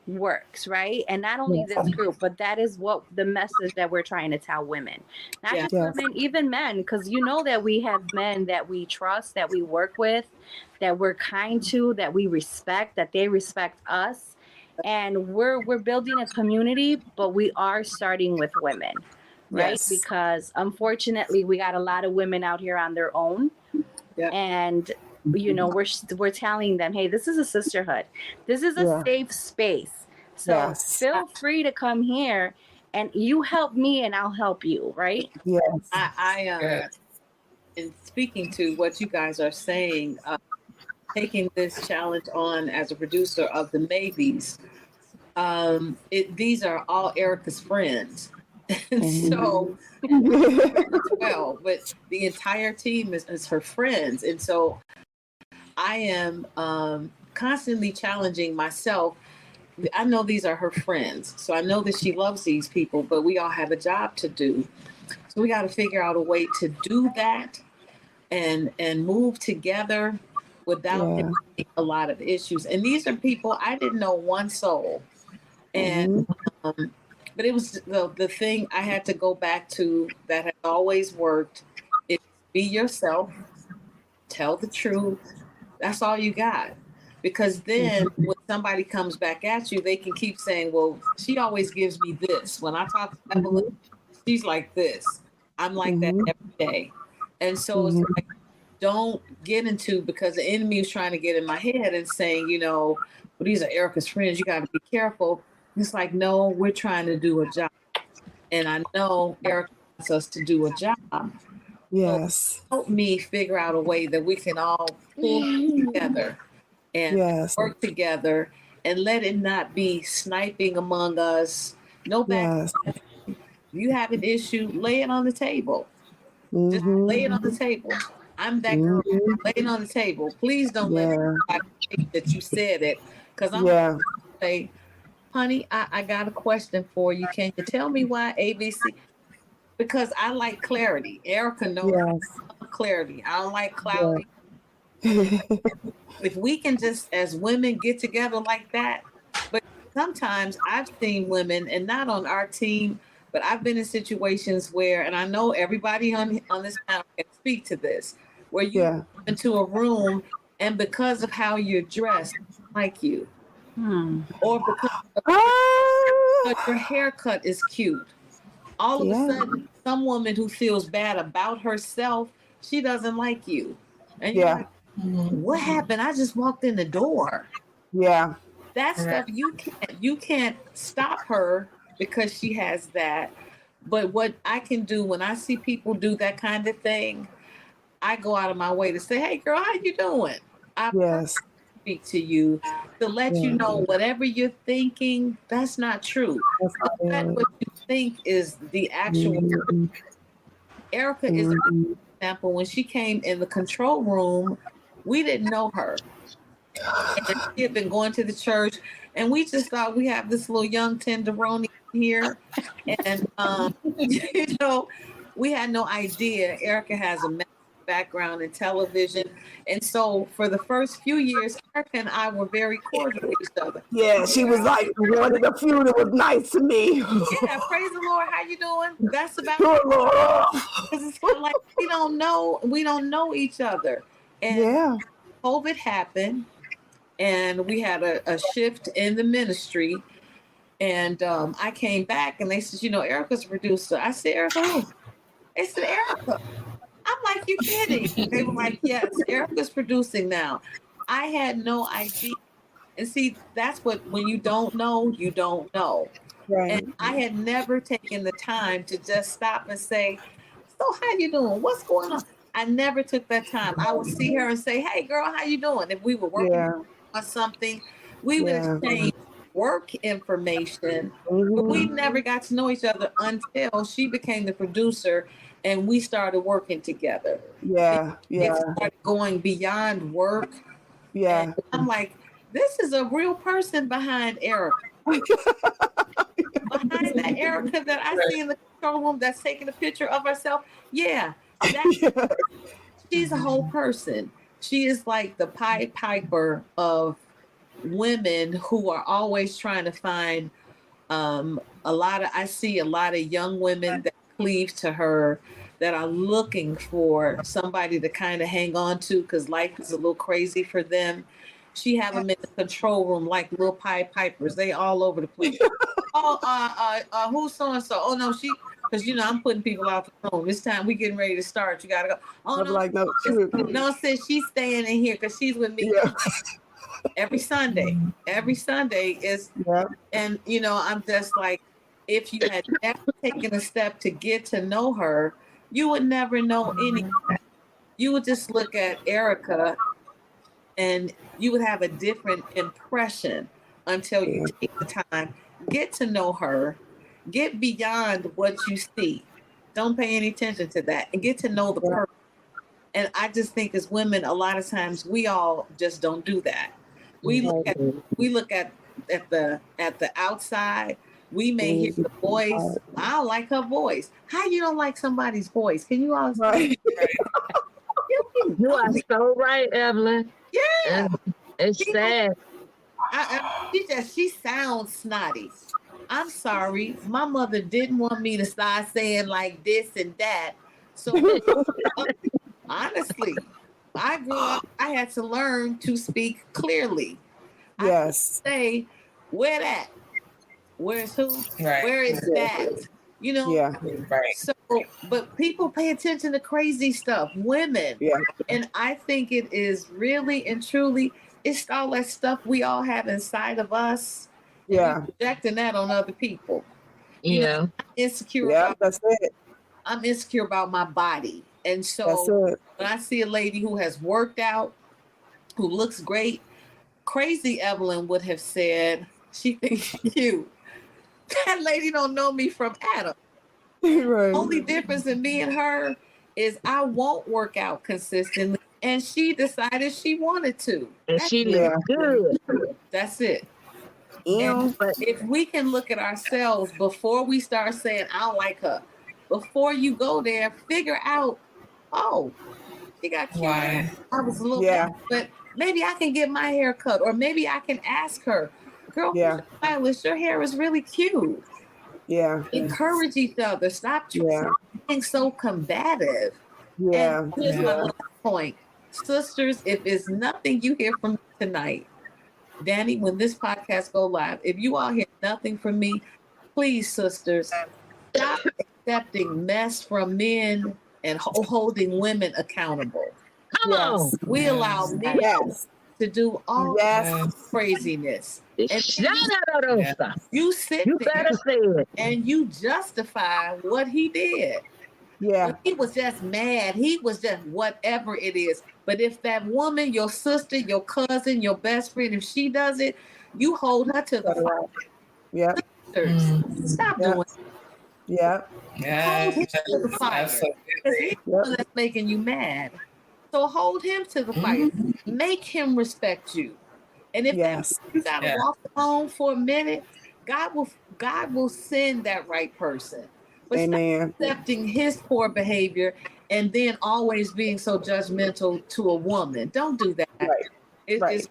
works, right? And not only this group, but that is what the message that we're trying to tell women, not just women, even men, because you know that we have men that we trust, that we work with, that we're kind to, that we respect, that they respect us, and we're building a community, but we are starting with women, right? Because unfortunately we got a lot of women out here on their own, and you know, we're telling them, hey, this is a sisterhood, this is a safe space, so feel free to come here and you help me and I'll help you, right? I in speaking to what you guys are saying, taking this challenge on as a producer of the Maybes, these are all Erica's friends. And so well, but the entire team is her friends. And so I am constantly challenging myself. I know these are her friends, so I know that she loves these people, but we all have a job to do. So we got to figure out a way to do that and move together without a lot of issues. And these are people I didn't know one soul. And but it was the thing I had to go back to that has always worked is be yourself, tell the truth. That's all you got. Because then when somebody comes back at you, they can keep saying, well, she always gives me this. When I talk to Evelyn, she's like this. I'm like that every day. And so it's like, don't get into, because the enemy is trying to get in my head and saying, you know, well, these are Erica's friends, you got to be careful. It's like, no, we're trying to do a job. And I know Erica wants us to do a job. So help me figure out a way that we can all pull together and work together and let it not be sniping among us. No back. You have an issue, lay it on the table. Just lay it on the table. I'm that girl. Lay it on the table. Please don't let anybody think that you said it. Because I'm going to say, honey, I got a question for you. Can you tell me why ABC? Because I like clarity. Erica knows I love clarity. I don't like cloudy. If we can just, as women, get together like that. But sometimes I've seen women, and not on our team, but I've been in situations where, and I know everybody on this panel can speak to this, where you go into a room and because of how you're dressed, like you. Or because your haircut is cute. All of a sudden, some woman who feels bad about herself, she doesn't like you. And you're like, what happened? I just walked in the door. That stuff you can't stop her because she has that. But what I can do when I see people do that kind of thing, I go out of my way to say, hey girl, how you doing? I speak to you to let you know whatever you're thinking, that's not true. What you think is the actual. Erica is an example. When she came in the control room, we didn't know her. And she had been going to the church, and we just thought we have this little young tenderoni here. And, you know, we had no idea Erica has a background in television. And so for the first few years, Erica and I were very cordial with each other. Yeah, she was like one of the few that was nice to me. Yeah, praise the Lord. How you doing? That's about it. Because it's kind of like we don't know each other. And COVID happened, and we had a shift in the ministry. And I came back, and they said, you know, Erica's a producer. I said, Erica who? They said, Erica. I'm like, you kidding? They were like, yes, Erica's producing now. I had no idea. And see, that's what, when you don't know, you don't know. Right. And I had never taken the time to just stop and say, so how you doing? What's going on? I never took that time. I would see her and say, hey girl, how you doing? If we were working on something, we would exchange work information, but we never got to know each other until she became the producer and we started working together. It started going beyond work. And I'm like, this is a real person behind Erica. Behind that Erica that I see in the control room that's taking a picture of herself. She's a whole person. She is like the Pied Piper of women who are always trying to find I see a lot of young women that cleave to her that are looking for somebody to kind of hang on to because life is a little crazy for them. She have them in the control room like little Pied Pipers. They all over the place. Who's so and so? Oh no, because I'm putting people out the room. This time we getting ready to start. You gotta go. Oh I'm no, like, no, no, sis, she's staying in here because she's with me. Yeah. Every Sunday is, Yeah. and I'm just like, if you had never taken a step to get to know her, you would never know anything. You would just look at Erica and you would have a different impression until you take the time, get to know her, get beyond what you see. Don't pay any attention to that and get to know the person. And I just think as women, a lot of times we all just don't do that. We look at the outside. We may hear the voice. I don't like her voice. How you don't like somebody's voice? Can you all Right. You are so right, Evelyn. Yeah. It's sad. She sounds snotty. I'm sorry. My mother didn't want me to start saying like this and that. So honestly, I grew up, I had to learn to speak clearly. Yes. I say, where that? Where's who? Right. Where is that? Yeah. Right. So, but people pay attention to crazy stuff. Women. Yeah. And I think it is really and truly, it's all that stuff we all have inside of us. Yeah. Projecting that on other people. Yeah. I'm insecure. Yeah, that's it. I'm insecure about my body. And so That's it. when I see a lady who has worked out, who looks great, crazy Evelyn would have said, she thinks cute. That lady don't know me from Adam. Right. Only difference in me and her is I won't work out consistently. And she decided she wanted to. And she looks good. That's it. Ew. But if we can look at ourselves before we start saying, I don't like her, before you go there, figure out, oh, she got cute. Why? I was a little bit, but maybe I can get my hair cut, or maybe I can ask her, girl, stylish, your hair is really cute. Yeah. Encourage each other. Stop being so combative. Yeah. And here's my last point. Sisters, if it's nothing you hear from me tonight, Danny, when this podcast go live, if you all hear nothing from me, please, sisters, stop accepting mess from men and holding women accountable. Come on. We allow men to do all craziness. And you sit there and you justify what he did. Yeah. When he was just mad. He was just whatever it is. But if that woman, your sister, your cousin, your best friend, if she does it, you hold her to the fire. Yeah. Stop doing it. Yeah. Hold him to the fire. Because he's the one that's making you mad. So hold him to the fire. Make him respect you. And if you gotta walk alone for a minute, God will send that right person. But stop accepting his poor behavior and then always being so judgmental to a woman. Don't do that. It's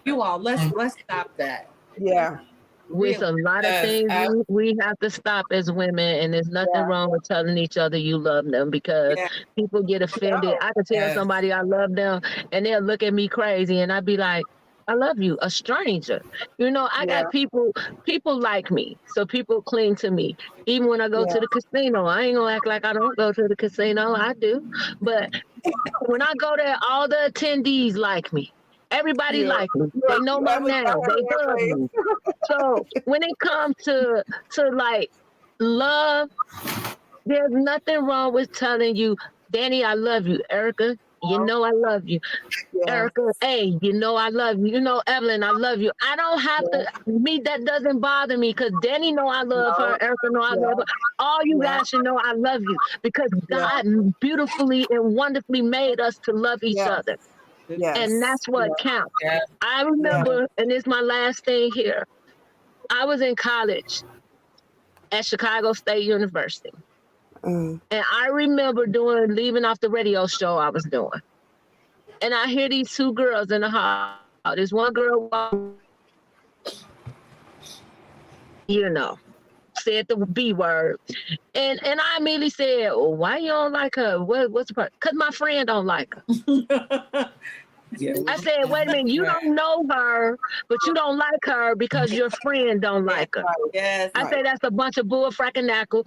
you all. Let's stop that. Yeah. With a lot of things we have to stop as women, and there's nothing wrong with telling each other you love them, because people get offended. I could tell somebody I love them and they'll look at me crazy and I'd be like, I love you, a stranger. I got people like me, so people cling to me. Even when I go to the casino, I ain't gonna act like I don't go to the casino. I do. But when I go there, all the attendees like me. Everybody like me. They know my name. They love me. So when it comes to like love, there's nothing wrong with telling you, Danny, I love you. Erica, you know I love you. Erica, hey, you know I love you. Evelyn, I love you. I don't have to, that doesn't bother me, because Danny know I love her. Erica know I love her. All you guys should know I love you, because God beautifully and wonderfully made us to love each other. Yes. And that's what counts. I remember, and it's my last thing here, I was in college at Chicago State University. And I remember leaving off the radio show I was doing. And I hear these two girls in the hall This one girl, said the B word. And I immediately said, well, why you don't like her? What's the problem? Because my friend don't like her. Yeah. I said, wait a minute, you don't know her, but you don't like her because your friend don't like her. Yes. I say that's a bunch of bull fracking knackle.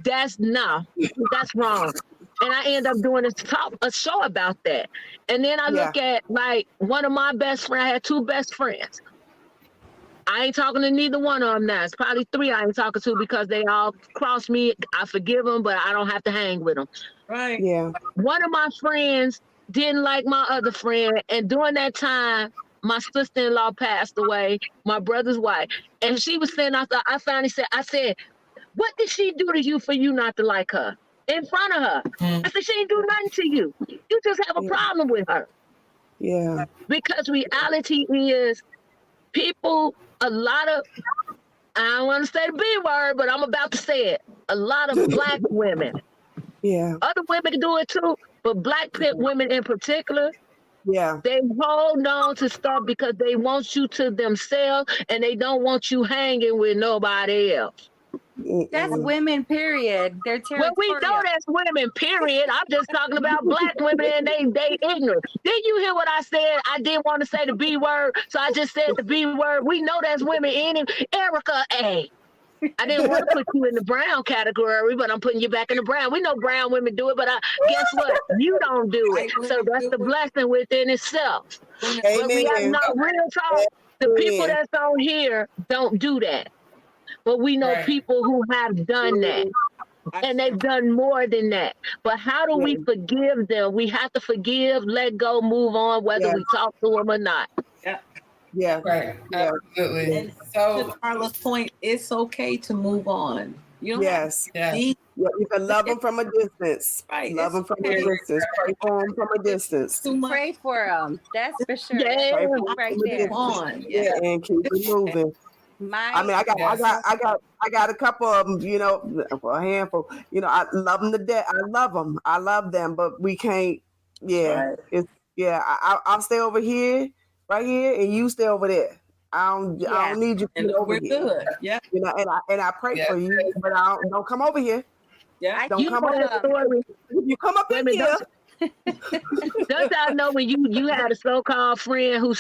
That's wrong. And I end up doing a show about that. And then I look at like one of my best friends. I had two best friends. I ain't talking to neither one of them now. It's probably three I ain't talking to because they all crossed me. I forgive them, but I don't have to hang with them. Right. Yeah. One of my friends didn't like my other friend. And during that time, my sister-in-law passed away, my brother's wife. And she was saying, I finally said, what did she do to you for you not to like her? In front of her. I said, she ain't do nothing to you. You just have a problem with her. Yeah. Because reality is people, I don't want to say the B word, but I'm about to say it. A lot of black women. Yeah. Other women can do it too, but black women in particular, Yeah. they hold on to stuff because they want you to themselves and they don't want you hanging with nobody else. That's women, period. They're Well, territorial. we know that's women, period. I'm just talking about black women and they ignorant. Didn't you hear what I said? I didn't want to say the B word, so I just said the B word. We know that's women in it. Erica A. I didn't want to put you in the brown category, but I'm putting you back in the brown. We know brown women do it, but guess what? You don't do it. So that's the blessing within itself. Amen. But we have no real talk. The people that's on here don't do that. But we know people who have done that. And they've done more than that. But how do we forgive them? We have to forgive, let go, move on, whether we talk to them or not. Yeah. Right. Yeah. Absolutely. And So to Carla's point, it's okay to move on. You don't Yes. have to Yeah, you can love them from a distance. Right. Love them from a distance. Pray for them from a distance. too much. Pray for them. That's for sure. Yeah. That's Pray for them right from a there. distance. On. Yeah, and keep it moving. I got a couple of them, a handful. I love them to death. I love them, but we can't. Yeah, Right. I'll stay over here, right here, and you stay over there. I don't need you to And get over we're here. good. Yeah. And I pray for you, but don't come over here. Yeah. Don't come over that story. If you come up in here. Don't y'all know when you had a so-called friend who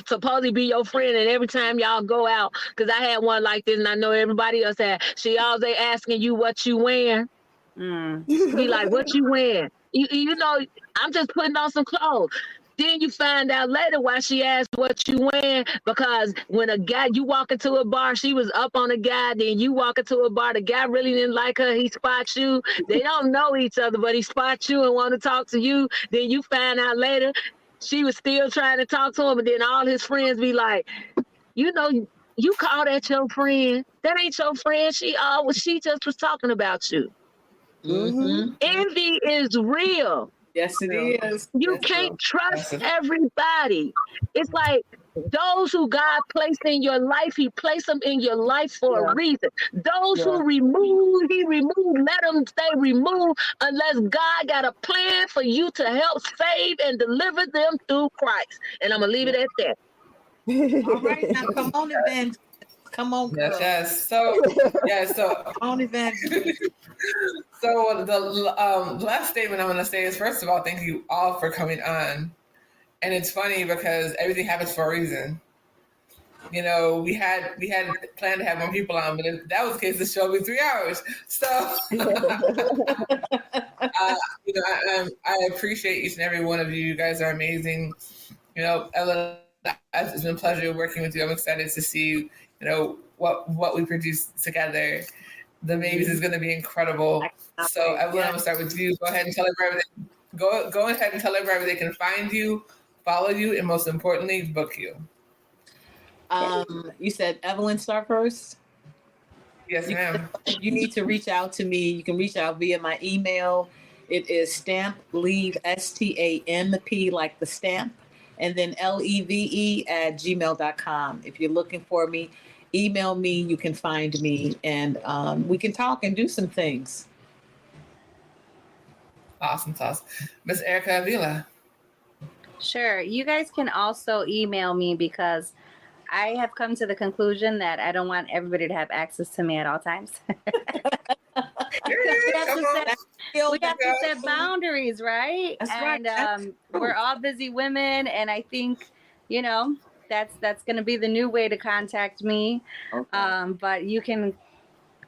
supposedly be your friend, and every time y'all go out, because I had one like this, and I know everybody else had. She always asking you what you wearing. Be like, what you wearing? You know, I'm just putting on some clothes. Then you find out later why she asked what you wearing, because when you walk into a bar, she was up on a guy, then you walk into a bar, the guy really didn't like her, he spots you. They don't know each other, but he spots you and want to talk to you. Then you find out later she was still trying to talk to him, and then all his friends be like, you call that your friend? That ain't your friend. She just was talking about you. Mm-hmm. Envy is real. Yes, it is. You can't trust everybody. It's like those who God placed in your life, He placed them in your life for a reason. Those who He removed, let them stay removed unless God got a plan for you to help save and deliver them through Christ. And I'm going to leave it at that. All right, now come on, Evangelist. Come on, girl. yes. So Come on, Evangelist. So the last statement I'm going to say is, first of all, thank you all for coming on. And it's funny because everything happens for a reason. We had planned to have more people on, but if that was the case, the show would be 3 hours. So, I appreciate each and every one of you. You guys are amazing. Ellen, it's been a pleasure working with you. I'm excited to see, what we produce together. The Babies is going to be incredible. So, Evelyn, I'm going to start with you. Go ahead and tell everybody. Go ahead and tell everybody they can find you, follow you, and most importantly, book you. You said Evelyn start first? Yes, ma'am. You need to reach out to me. You can reach out via my email. It is stampleve, STAMP, like the stamp, and then LEVE @gmail.com. If you're looking for me, email me. You can find me, and we can talk and do some things. Awesome sauce. Miss Erica Avila. Sure. You guys can also email me because I have come to the conclusion that I don't want everybody to have access to me at all times. we have to set boundaries, right? That's and right. we're all busy women, and I think, you know, that's going to be the new way to contact me. Okay. But you can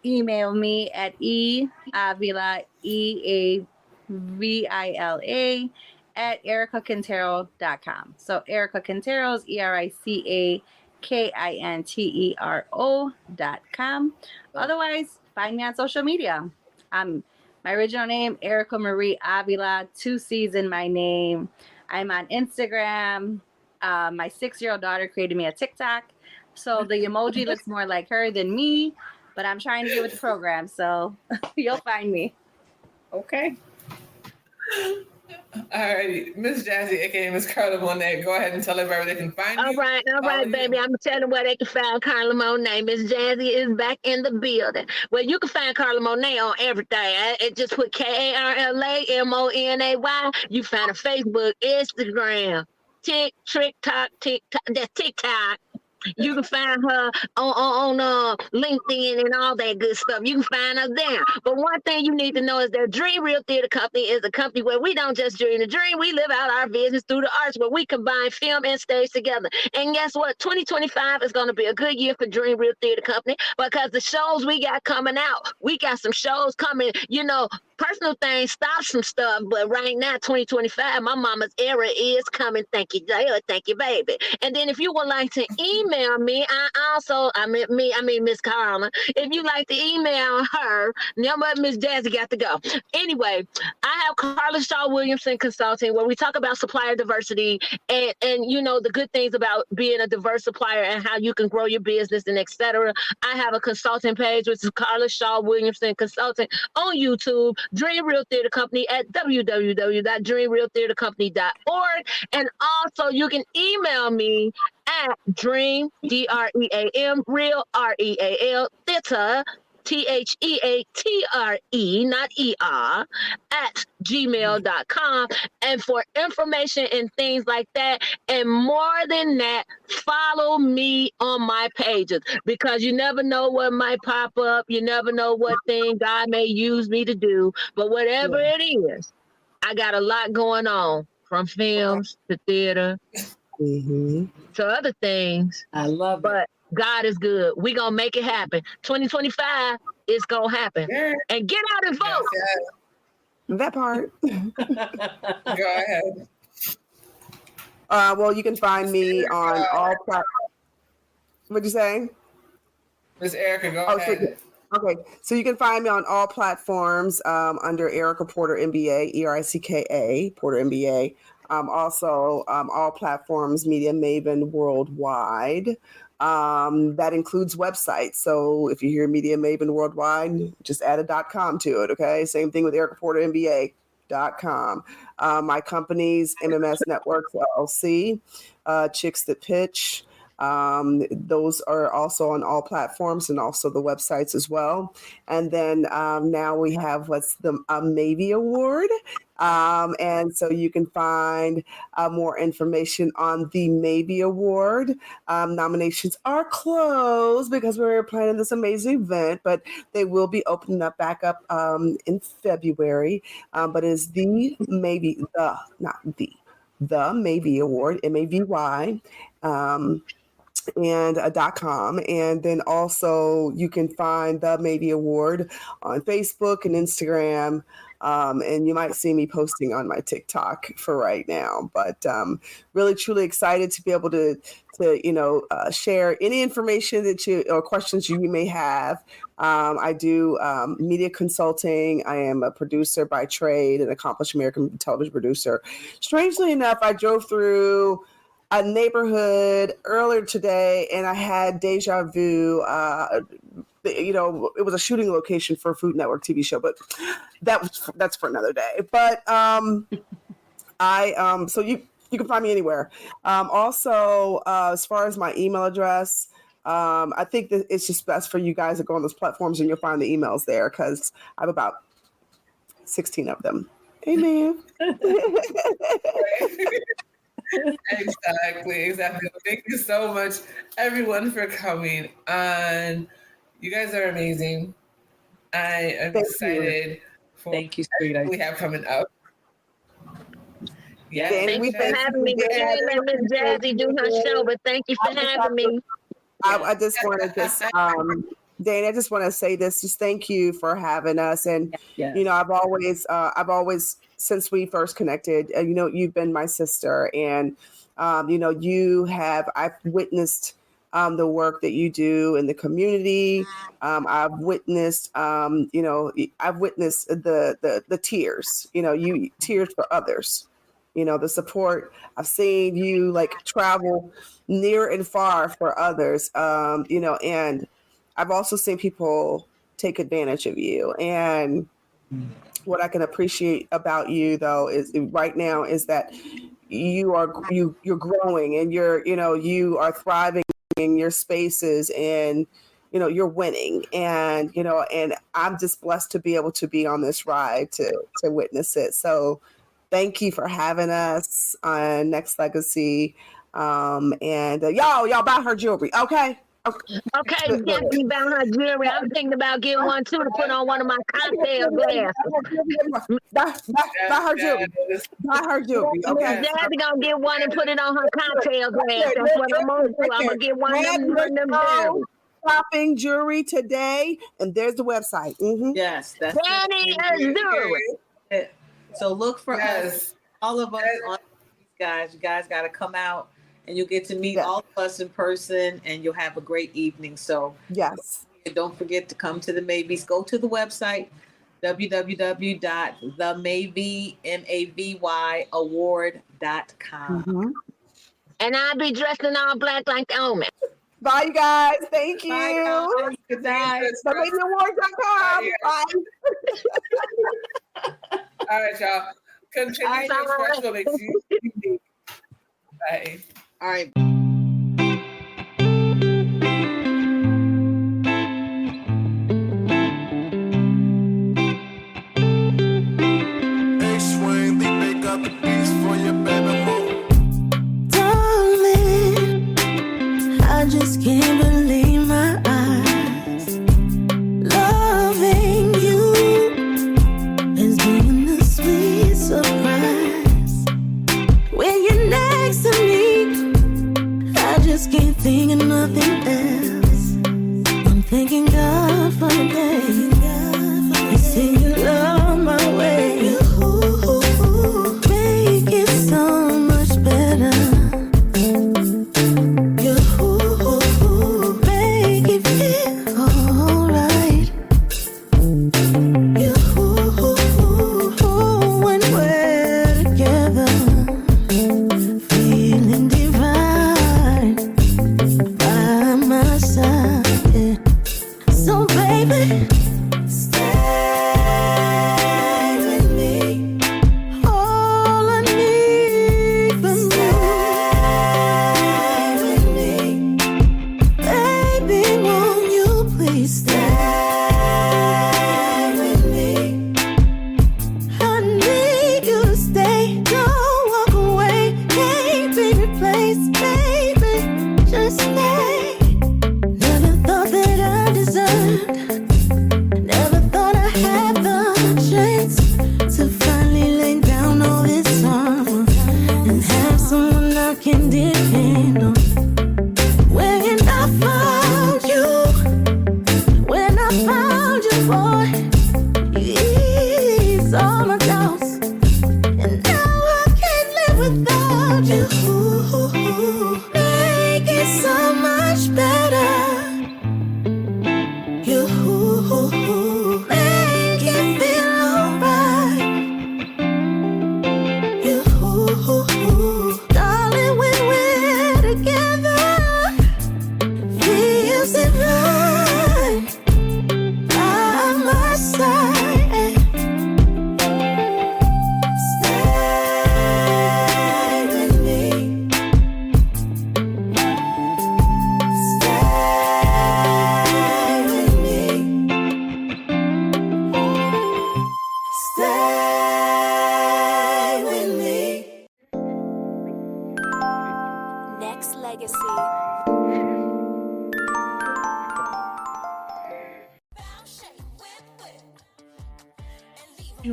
email me at eavila EAVILA at ericaquintero.com. So Erica Quintero is ERICAKINTERO.com. Otherwise, find me on social media. My original name, Erica Marie Avila, 2 C's in my name. I'm on Instagram. My 6-year-old daughter created me a TikTok. So the emoji looks more like her than me, but I'm trying to get with the program. So you'll find me. Okay. All righty, Miss Jazzy, aka Miss Carla Monet, go ahead and tell everybody where they can find All you. right, baby. I'm gonna tell them where they can find Carla Monet. Miss Jazzy is back in the building. Well, you can find Carla Monet on everything. It just put KARLAMONAY. You find her Facebook, Instagram, TikTok. That's TikTok. You can find her on LinkedIn and all that good stuff. You can find her there. But one thing you need to know is that Dream Real Theater Company is a company where we don't just dream the dream, we live out our visions through the arts, where we combine film and stage together. And guess what? 2025 is going to be a good year for Dream Real Theater Company, because the shows we got coming out, we got some shows coming, you know, personal things stop some stuff, but right now, 2025, my mama's era is coming. Thank you, Jaya. Thank you, baby. And then if you would like to email me, I mean Miss Carla. If you like to email her, now but Miss Jazzy got to go. Anyway, I have Carla Shaw Williamson Consulting, where we talk about supplier diversity and you know the good things about being a diverse supplier and how you can grow your business and etc. I have a consulting page, which is Carla Shaw Williamson Consulting on YouTube. Dream Real Theater Company at www.dreamrealtheatercompany.org. And also you can email me at dream, DREAM, real, REAL, theater, THEATRE, not ER, at gmail.com. And for information and things like that, and more than that, follow me on my pages, because you never know what might pop up. You never know what thing God may use me to do. But whatever it is, I got a lot going on, from films to theater to other things. I love but God is good. We gonna make it happen. 2025 is gonna happen. Yeah. And get out and vote. That part. Go ahead. Well, you can find me on all What'd you say? Miss Erica, go ahead. Okay, so you can find me on all platforms under Erica Porter MBA, ERICKA, Porter MBA. Also, all platforms, Media Maven Worldwide. That includes websites. So if you hear Media Maven Worldwide, just add a .com to it, okay? Same thing with Erica Porter MBA.com. My company's MMS Networks LLC, Chicks That Pitch. Those are also on all platforms and also the websites as well. And then now we have what's the Maybe Award. And so you can find more information on the Maybe Award. Nominations are closed because we're planning this amazing event, but they will be opening up back up in February. But it's the Maybe Award, MAVY. And .com. And then also you can find the Maybe Award on Facebook and Instagram. And you might see me posting on my TikTok for right now, but really truly excited to be able to share any information that you or questions you may have. I do media consulting. I am a producer by trade, an accomplished American television producer. Strangely enough, I drove through a neighborhood earlier today, and I had deja vu. It was a shooting location for a Food Network TV show, but that's for another day. But so you can find me anywhere. Also, as far as my email address, I think that it's just best for you guys to go on those platforms and you'll find the emails there, because I have about 16 of them. Amen. Exactly. Thank you so much, everyone, for coming on. You guys are amazing. I am excited for Thank you, sweet. what we have coming up. Yeah. Thank you for having me. We didn't let Miss Jazzy do her show, but thank you for having me. I just want to Dana, I just want to say this. Just thank you for having us. And Yes. you know, I've always since we first connected, you know, you've been my sister, and you know, I've witnessed the work that you do in the community. I've witnessed, you know, I've witnessed the tears. You know, you tears for others. You know, the support. I've seen you like travel near and far for others. You know, and I've also seen people take advantage of you. And what I can appreciate about you though is right now is that you're growing, and you are thriving in your spaces, and you know you're winning, and you know, and I'm just blessed to be able to be on this ride to witness it. So thank you for having us on Nexxlegacy. And y'all buy her jewelry, okay? Okay, definitely about her jewelry. I'm thinking about getting one too to put on one of my cocktail glasses. Buy her jewelry. Buy her jewelry. Okay. Miss Jazzy gonna get one and put it on her cocktail glass. That's what I'm gonna do. I'm gonna get one of them jewelry. Shopping jewelry today, and there's the website. Mm-hmm. Yes, that's Danny Azure. So look for us, all of us, on these guys. You guys got to come out, and you'll get to meet all of us in person, and you'll have a great evening. So yes, don't forget to come to the Maybes. Go to the website www.themavyaward.com. Mm-hmm. And I'll be dressed in all black like the Omen. Bye, you guys. Thank you. Bye, guys. Good night. TheMavyAward.com. Bye. All right, y'all. Continue to express what makes you unique. Bye. All right. Darling, I just can't believe my eyes. Loving you has been the sweet surprise. When you're next to me,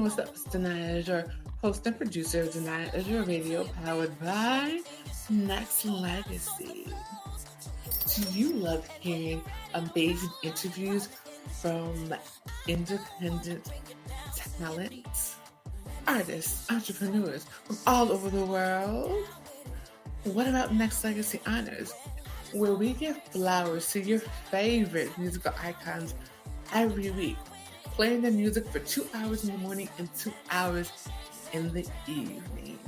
what's up? It's Danaya, Azure, host and producer of Danaya Azure Radio, powered by Nexxlegacy. Do you love hearing amazing interviews from independent talent, artists, entrepreneurs from all over the world? What about Nexxlegacy Honors, where we give flowers to your favorite musical icons every week, playing their music for 2 hours in the morning and 2 hours in the evening?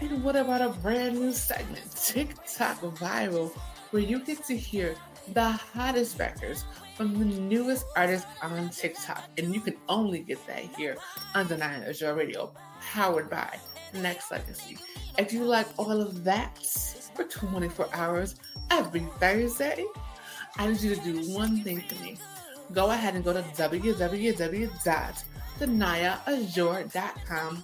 And what about a brand new segment, TikTok Viral, where you get to hear the hottest records from the newest artists on TikTok? And you can only get that here on Danaya Azure Radio, powered by Nexxlegacy. If you like all of that for 24 hours every Thursday, I need you to do one thing for me. Go ahead and go to www.danayaazure.com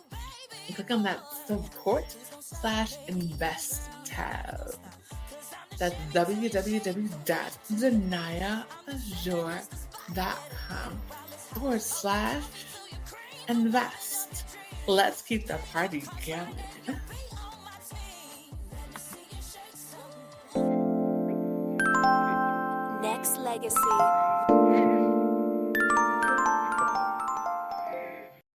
and click on that support/invest tab. That's www.danayaazure.com/invest. Let's keep the party going. Nexxlegacy.